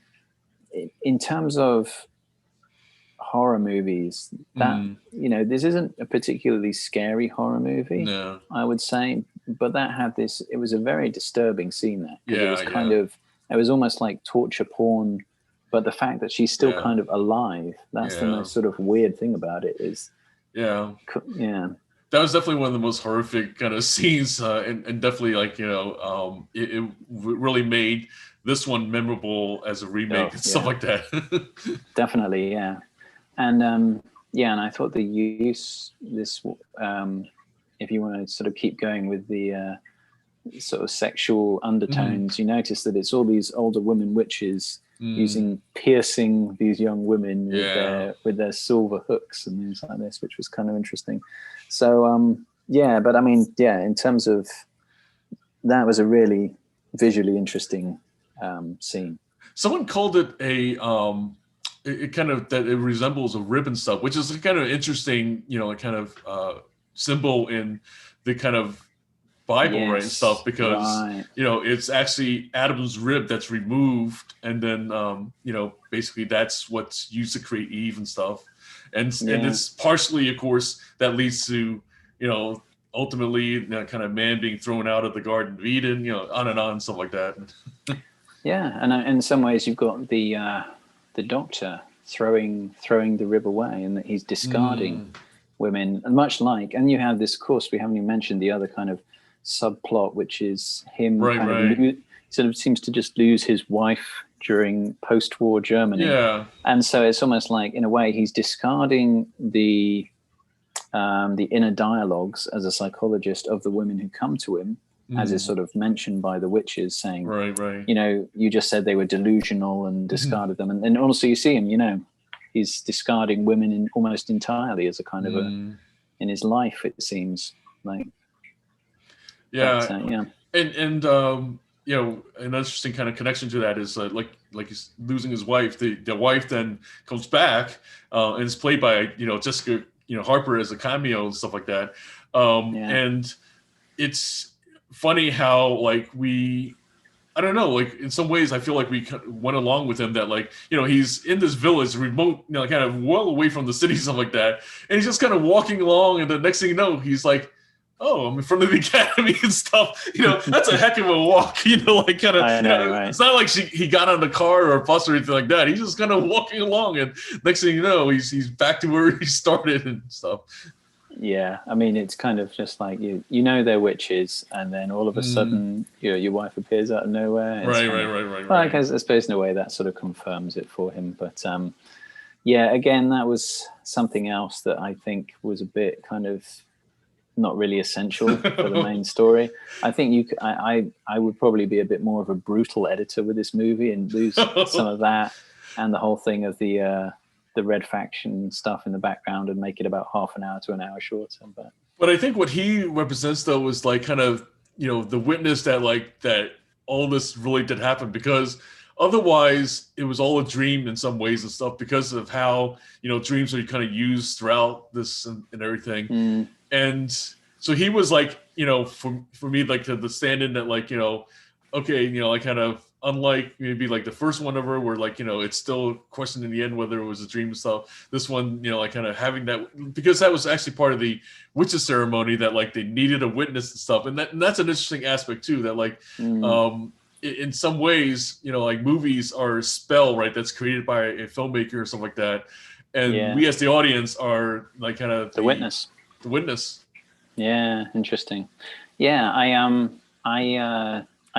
in terms of horror movies, that this isn't a particularly scary horror movie, I would say, but that had this, it was a very disturbing scene there, because it was kind of, it was almost like torture porn, but the fact that she's still kind of alive, that's the most sort of weird thing about it is that was definitely one of the most horrific kind of scenes, and definitely like it really made this one memorable as a remake and stuff like that. Definitely, yeah. And and I thought the use this, if you want to sort of keep going with the sort of sexual undertones, you notice that it's all these older women witches piercing these young women with their silver hooks and things like this, which was kind of interesting. So but I mean, in terms of that, was a really visually interesting scene. Someone called it it kind of, that it resembles a rib and stuff, which is kind of interesting, kind of symbol in the kind of Bible, right, and stuff, because it's actually Adam's rib that's removed, and then basically that's what's used to create Eve and stuff, and it's partially, of course, that leads to ultimately kind of man being thrown out of the Garden of Eden, on and on, stuff like that. And in some ways you've got the Doctor throwing the rib away, and that he's discarding women, and much like, and you have this, of course, we haven't even mentioned the other kind of subplot, which is him sort of seems to just lose his wife during post-war Germany, and so it's almost like, in a way, he's discarding the inner dialogues as a psychologist of the women who come to him, as is sort of mentioned by the witches, saying, you just said they were delusional and discarded them, and also you see him, he's discarding women almost entirely as a kind of in his life, it seems like. And an interesting kind of connection to that is like he's losing his wife. The wife then comes back and is played by Jessica Harper as a cameo and stuff like that. And it's funny how like I don't know, like in some ways I feel like we went along with him, that like, he's in this village, remote, kind of well away from the city, stuff like that. And he's just kind of walking along, and the next thing you know, he's like, oh, I'm in front of the academy and stuff. That's a heck of a walk, like kind of, it's not like he got on the car or a bus or anything like that. He's just kind of walking along, and next thing you know, he's back to where he started and stuff. Yeah, I mean, it's kind of just like they're witches, and then all of a sudden, your wife appears out of nowhere. Right. I suppose in a way that sort of confirms it for him. But again, that was something else that I think was a bit kind of not really essential for the main story. I think I would probably be a bit more of a brutal editor with this movie and lose some of that and the whole thing of the Red Faction stuff in the background and make it about half an hour to an hour shorter. But I think what he represents, though, is like kind of the witness that all this really did happen, because otherwise it was all a dream in some ways and stuff, because of how dreams are kind of used throughout this and everything. And so he was like, for me, like the stand-in that like, okay, I kind of, unlike maybe like the first one ever, where like, it's still questioned in the end whether it was a dream and stuff. This one, like kind of having that, because that was actually part of the witches ceremony, that like they needed a witness and stuff. And that's an interesting aspect too, that like, in some ways, like movies are a spell, right? That's created by a filmmaker or something like that. And we as the audience are like kind of the witness. The witness. Yeah, interesting. Yeah, I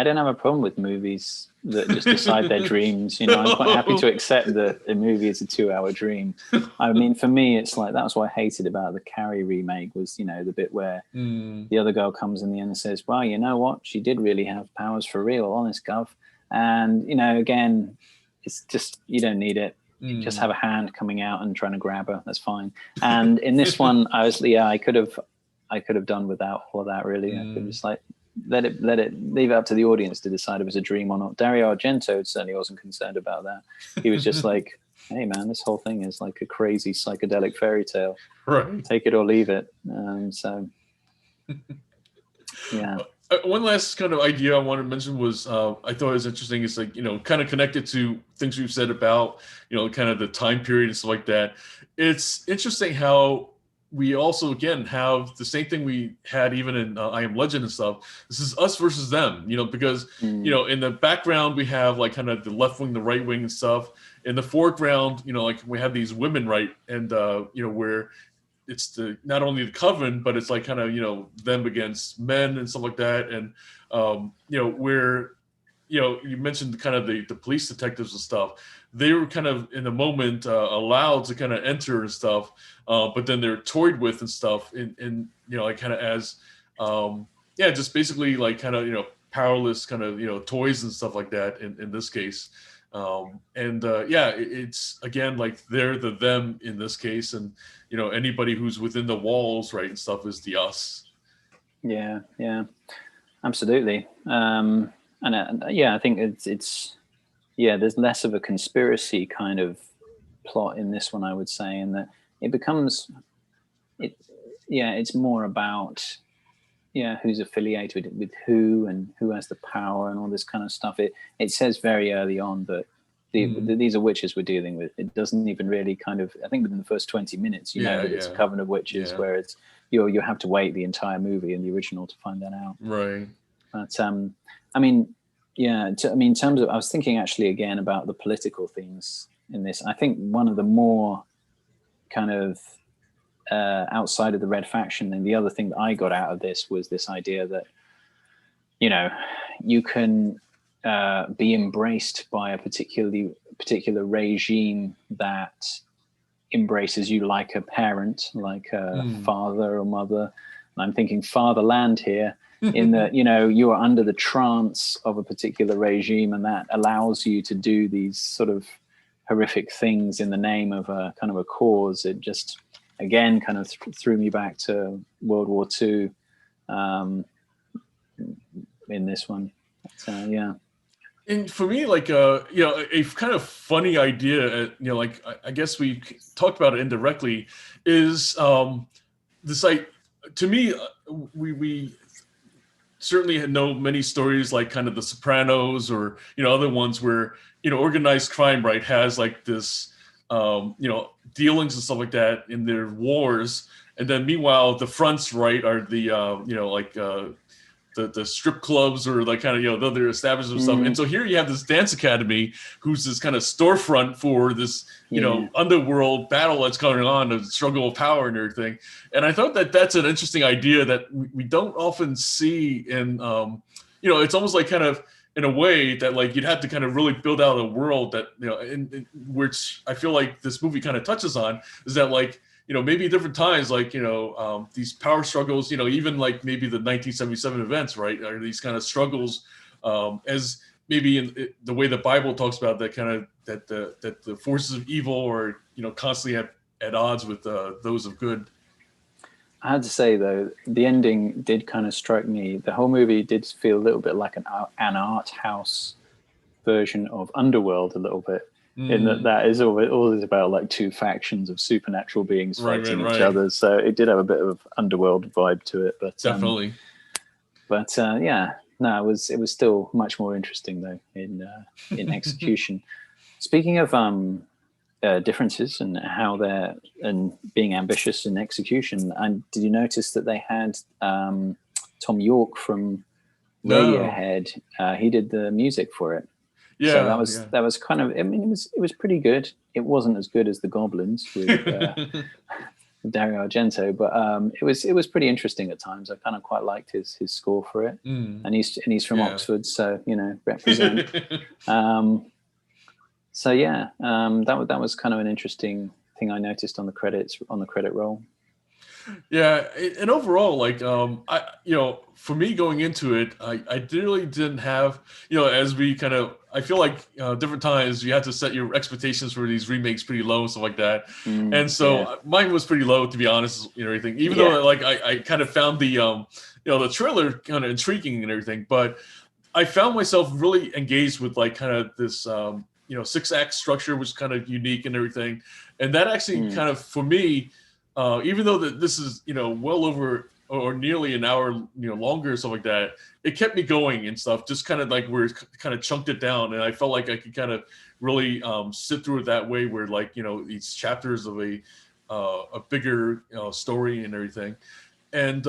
don't have a problem with movies that just decide their dreams. I'm quite happy to accept that a movie is a 2-hour dream. I mean, for me, it's like, that's what I hated about the Carrie remake, was the bit where the other girl comes in the end and says, well, you know what, she did really have powers for real, honest gov. And again, it's just, you don't need it. You just have a hand coming out and trying to grab her. That's fine. And in this one, I could have I could have done without all of that. Really, I could just like leave it up to the audience to decide if it was a dream or not. Dario Argento certainly wasn't concerned about that. He was just like, hey man, this whole thing is like a crazy psychedelic fairy tale. Right. Take it or leave it. So yeah. One last kind of idea I wanted to mention was I thought it was interesting. It's like, kind of connected to things we've said about, kind of the time period and stuff like that. It's interesting how we also, again, have the same thing we had even in I Am Legend and stuff. This is us versus them, because, in the background, we have like kind of the left wing, the right wing and stuff. In the foreground, like we have these women, right? And, where it's not only the coven, but it's like kind of, them against men and stuff like that. And, where, you mentioned kind of the police detectives and stuff. They were kind of in the moment allowed to kind of enter and stuff, but then they're toyed with and stuff in like kind of as, just basically like kind of, powerless kind of, toys and stuff like that in this case. It's again, like they're the them in this case. And, anybody who's within the walls, right, and stuff is the us. Yeah, absolutely. I think it's there's less of a conspiracy kind of plot in this one, I would say, in that it becomes it's more about who's affiliated with who and who has the power and all this kind of stuff. It says very early on that these are witches we're dealing with. It doesn't even really kind of, I think within the first 20 minutes, that it's a coven of witches, whereas you have to wait the entire movie in the original to find that out. Right. But in terms of, I was thinking actually again about the political themes in this. I think one of the more kind of outside of the red faction, and the other thing that I got out of this was this idea that, you can be embraced by a particular regime that embraces you like a parent, like a father or mother. And I'm thinking fatherland here, in that, you are under the trance of a particular regime, and that allows you to do these sort of horrific things in the name of a kind of a cause. It just, again, kind of threw me back to World War II in this one. So, And for me, like, a kind of funny idea, like, I guess we talked about it indirectly, is this, like, to me, we certainly know many stories like kind of The Sopranos or, other ones where, organized crime, right, has like this, dealings and stuff like that in their wars. And then meanwhile, the fronts, right, are the, the strip clubs or like kind of, other establishments and stuff. And so here you have this dance academy who's this kind of storefront for this, underworld battle that's going on, the struggle of power and everything. And I thought that that's an interesting idea that we don't often see in, it's almost like kind of in a way that like you'd have to kind of really build out a world that, in which I feel like this movie kind of touches on, is that like, maybe different times, like, these power struggles, even like maybe the 1977 events, right, are these kind of struggles as maybe in the way the Bible talks about that kind of, that the forces of evil are, constantly at odds with those of good. I had to say, though, the ending did kind of strike me. The whole movie did feel a little bit like an art house version of Underworld a little bit. In that is always about like two factions of supernatural beings fighting each other. So it did have a bit of Underworld vibe to it, but definitely. It was still much more interesting though in execution. Speaking of differences and how they're and being ambitious in execution, and did you notice that they had Tom York from Radiohead? He did the music for it. Yeah, so that was kind of, I mean, it was pretty good. It wasn't as good as the Goblins with Dario Argento, but it was pretty interesting at times. I kind of quite liked his score for it, and he's from Oxford, so represent. That was kind of an interesting thing I noticed on the credit roll. Yeah, and overall, like, I, for me going into it, I really didn't have, as we kind of, I feel like different times you have to set your expectations for these remakes pretty low and stuff like that, and so Yeah. mine was pretty low, to be honest, and everything. Even Yeah. though like I kind of found the trailer kind of intriguing and everything, but I found myself really engaged with like kind of this 6-act structure, which is kind of unique and everything, and that actually kind of for me. Even though that this is well over or nearly an hour longer or stuff like that, it kept me going and stuff. Just kind of like where it kind of chunked it down, and I felt like I could kind of really sit through it that way, where like these chapters of a bigger story and everything. And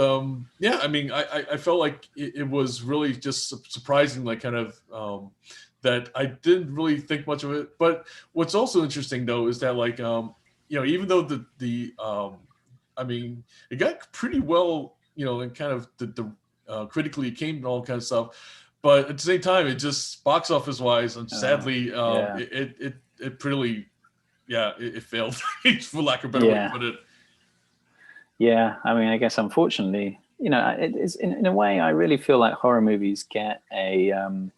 yeah, I mean, I felt like it was really just surprising, like kind of that I didn't really think much of it. But what's also interesting though is that like even though I mean, it got pretty well, and kind of the critically acclaimed and all kind of stuff, but at the same time, it just box office wise, and sadly, Yeah. it pretty, yeah, it failed, for lack of a better way to Yeah. put it. Yeah, I mean, I guess unfortunately, it is in a way. I really feel like horror movies get the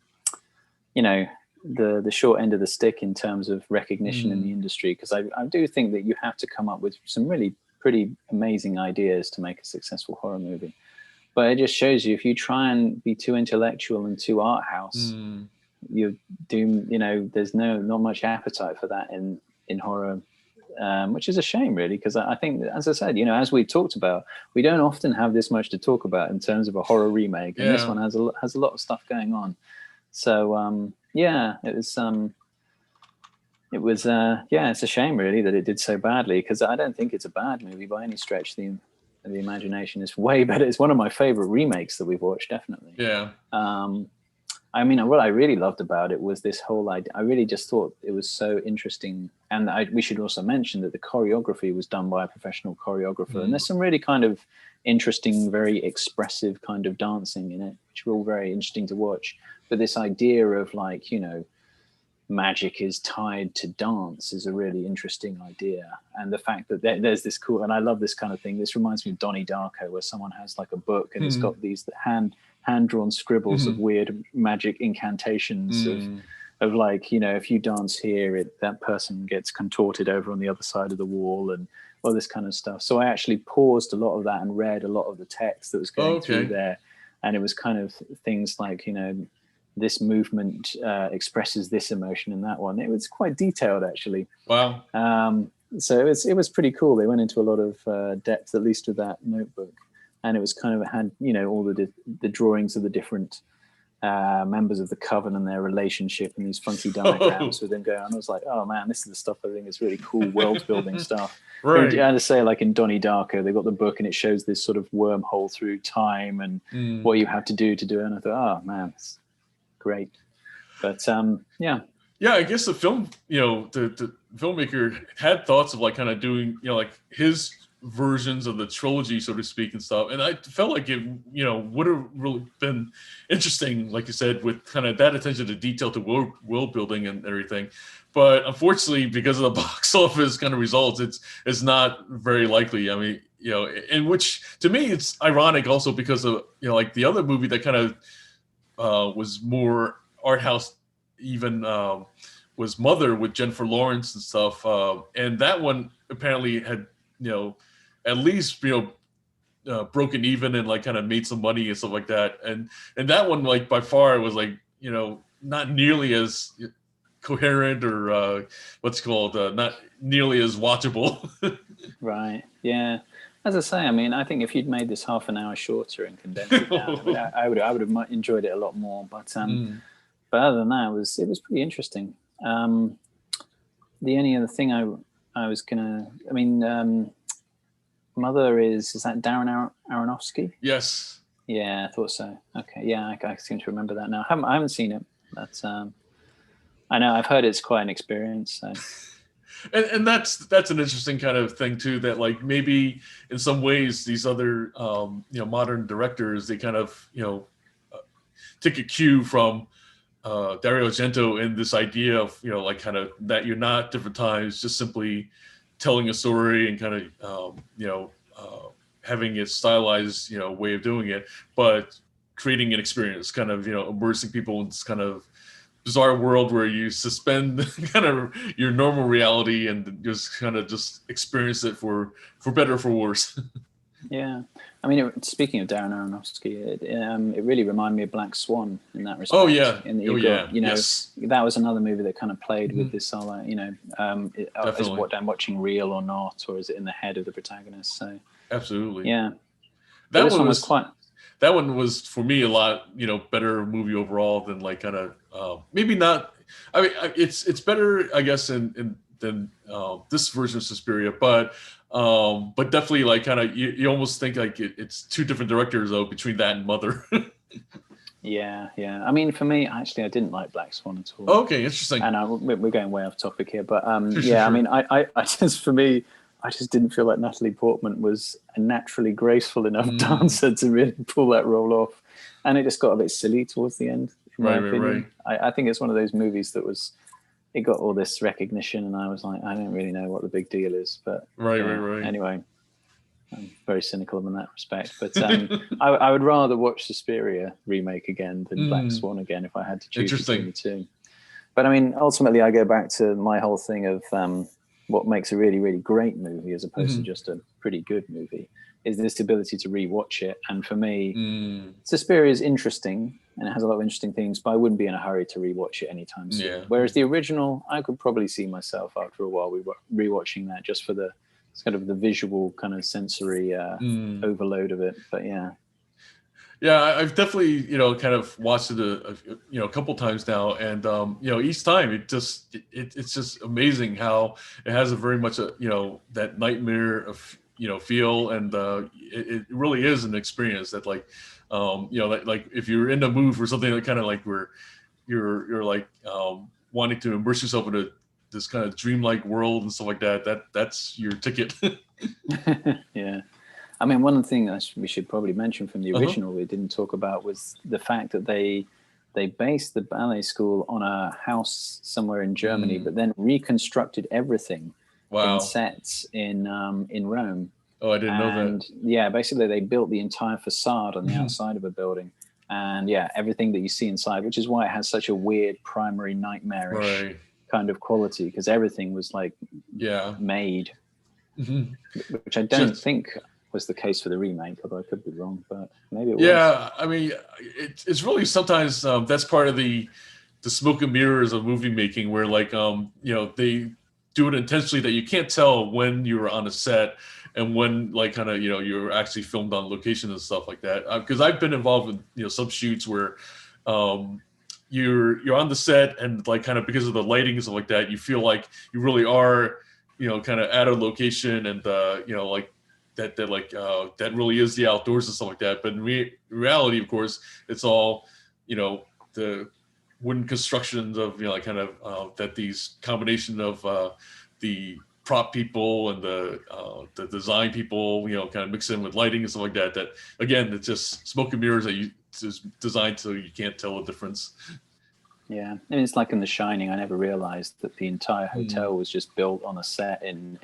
short end of the stick in terms of recognition in the industry, because I do think that you have to come up with some really pretty amazing ideas to make a successful horror movie. But it just shows you, if you try and be too intellectual and too art house, you're doomed. There's not much appetite for that in horror. Which is a shame, really, because I think, as I said, as we talked about, we don't often have this much to talk about in terms of a horror remake, and this one has a lot of stuff going on. So yeah, it's a shame, really, that it did so badly, because I don't think it's a bad movie by any stretch of the imagination. It's way better. It's one of my favorite remakes that we've watched, definitely. Yeah. I mean, what I really loved about it was this whole idea. I really just thought it was so interesting. And we should also mention that the choreography was done by a professional choreographer. And there's some really kind of interesting, very expressive kind of dancing in it, which are all very interesting to watch. But this idea of like, magic is tied to dance is a really interesting idea. And the fact that there's this cool, and I love this kind of thing. This reminds me of Donnie Darko, where someone has like a book and it's got these hand-drawn scribbles of weird magic incantations of like, if you dance here, that person gets contorted over on the other side of the wall and all this kind of stuff. So I actually paused a lot of that and read a lot of the text that was going through there. And it was kind of things like, this movement expresses this emotion in that one. It was quite detailed, actually. Wow. So it was pretty cool. They went into a lot of depth, at least with that notebook. And it was kind of had, all the drawings of the different members of the coven and their relationship, and these funky diagrams with them going on. I was like, oh man, this is the stuff I think is really cool world building stuff. Right. I had to say, like in Donnie Darko, they got the book and it shows this sort of wormhole through time and what you have to do it. And I thought, oh man, it's great. But yeah. Yeah, I guess the film, the filmmaker had thoughts of like kind of doing, like his versions of the trilogy, so to speak, and stuff. And I felt like it, would have really been interesting, like you said, with kind of that attention to detail to world building and everything. But unfortunately, because of the box office kind of results, it's not very likely. I mean, in which to me it's ironic also because of like the other movie that kind of was more art house even was Mother with Jennifer Lawrence and stuff, and that one apparently had at least broken even and like kind of made some money and stuff like that, and that one like by far was like not nearly as coherent or what's called not nearly as watchable. Right. Yeah. As I say, I mean, I think if you'd made this half an hour shorter and condensed it down, I would have enjoyed it a lot more. But other than that, it was pretty interesting. The only other thing I was gonna, I mean, Mother is that Darren Aronofsky? Yes. Yeah, I thought so. Okay, yeah, I seem to remember that now. I haven't seen it, but I know I've heard it's quite an experience. So. And that's an interesting kind of thing too. That like maybe in some ways these other modern directors, they kind of take a cue from Dario Argento in this idea of like kind of that you're not different times just simply telling a story and kind of having a stylized, way of doing it, but creating an experience, kind of, immersing people in this kind of bizarre world where you suspend kind of your normal reality and just kind of just experience it for better or for worse. Yeah, I mean, speaking of Darren Aronofsky, it really reminded me of Black Swan in that respect. Oh yeah, yes. That was another movie that kind of played with this whole, is what I'm watching real or not, or is it in the head of the protagonist? So absolutely, yeah. That one was quite. That one was for me a lot, better movie overall than like kind of maybe not. I mean, it's better, I guess, than this version of Suspiria, but definitely like kind of you almost think like it's two different directors though between that and Mother. Yeah. I mean, for me, actually, I didn't like Black Swan at all. Oh, okay, interesting. And we're going way off topic here, but Sure. I mean, I just for me, I just didn't feel like Natalie Portman was a naturally graceful enough dancer to really pull that role off, and it just got a bit silly towards the end. In my opinion. I think it's one of those movies that it got all this recognition, and I was like, I don't really know what the big deal is, but right. Anyway, I'm very cynical in that respect, but I would rather watch Suspiria remake again than Black Swan again if I had to choose between the two. But I mean, ultimately, I go back to my whole thing of what makes a really, really great movie as opposed to just a pretty good movie is this ability to rewatch it. And for me, Suspiria is interesting and it has a lot of interesting things, but I wouldn't be in a hurry to rewatch it anytime soon. Yeah. Whereas the original, I could probably see myself after a while rewatching that just for the kind of the visual kind of sensory overload of it. But yeah. Yeah, I've definitely, kind of watched it a couple times now, and each time it's just amazing how it has a very much that nightmare of feel, and it really is an experience that like like if you're in the mood for something that kind of like where you're like wanting to immerse yourself into this kind of dreamlike world and stuff like that's your ticket. Yeah. I mean, one thing that we should probably mention from the original we didn't talk about was the fact that they based the ballet school on a house somewhere in Germany, but then reconstructed everything in sets in Rome. Oh, I didn't know that. And yeah, basically they built the entire facade on the outside of a building, and everything that you see inside, which is why it has such a weird primary nightmarish kind of quality, because everything was like made, which I don't think was the case for the remake, although I could be wrong, but maybe it was. Yeah, I mean, it's really sometimes that's part of the smoke and mirrors of movie making, where like they do it intentionally that you can't tell when you're on a set and when like kind of you're actually filmed on location and stuff like that. Because I've been involved with some shoots where you're on the set and like kind of because of the lighting and stuff like that, you feel like you really are kind of at a location and like that really is the outdoors and stuff like that. But in reality, of course, it's all the wooden constructions of kind of that these combination of the prop people and the design people kind of mix in with lighting and stuff like that. That again, it's just smoke and mirrors that it's designed so you can't tell the difference. Yeah, and it's like in The Shining. I never realized that the entire hotel was just built on a set in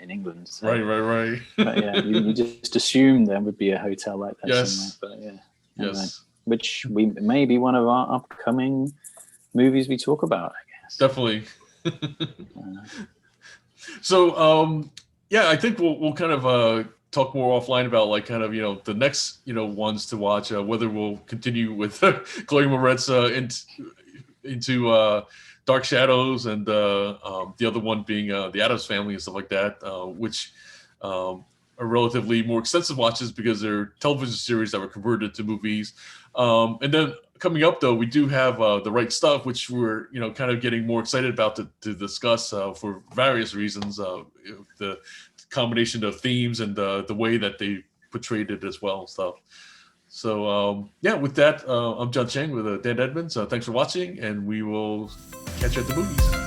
England. So, right. But yeah, you just assumed there would be a hotel like that somewhere. But yeah, yes. Anyway, which may be one of our upcoming movies we talk about, I guess. Definitely. So I think we'll kind of talk more offline about like kind of the next ones to watch. Whether we'll continue with Chloe Moretz into Dark Shadows and the other one being the Addams Family and stuff like that, which are relatively more extensive watches because they're television series that were converted to movies. And then coming up though, we do have The Right Stuff, which we're kind of getting more excited about to discuss for various reasons. The combination of themes and the way that they portrayed it as well and stuff. So with that, I'm John Chang with Dan Edmonds. Thanks for watching, and we will catch you at the movies.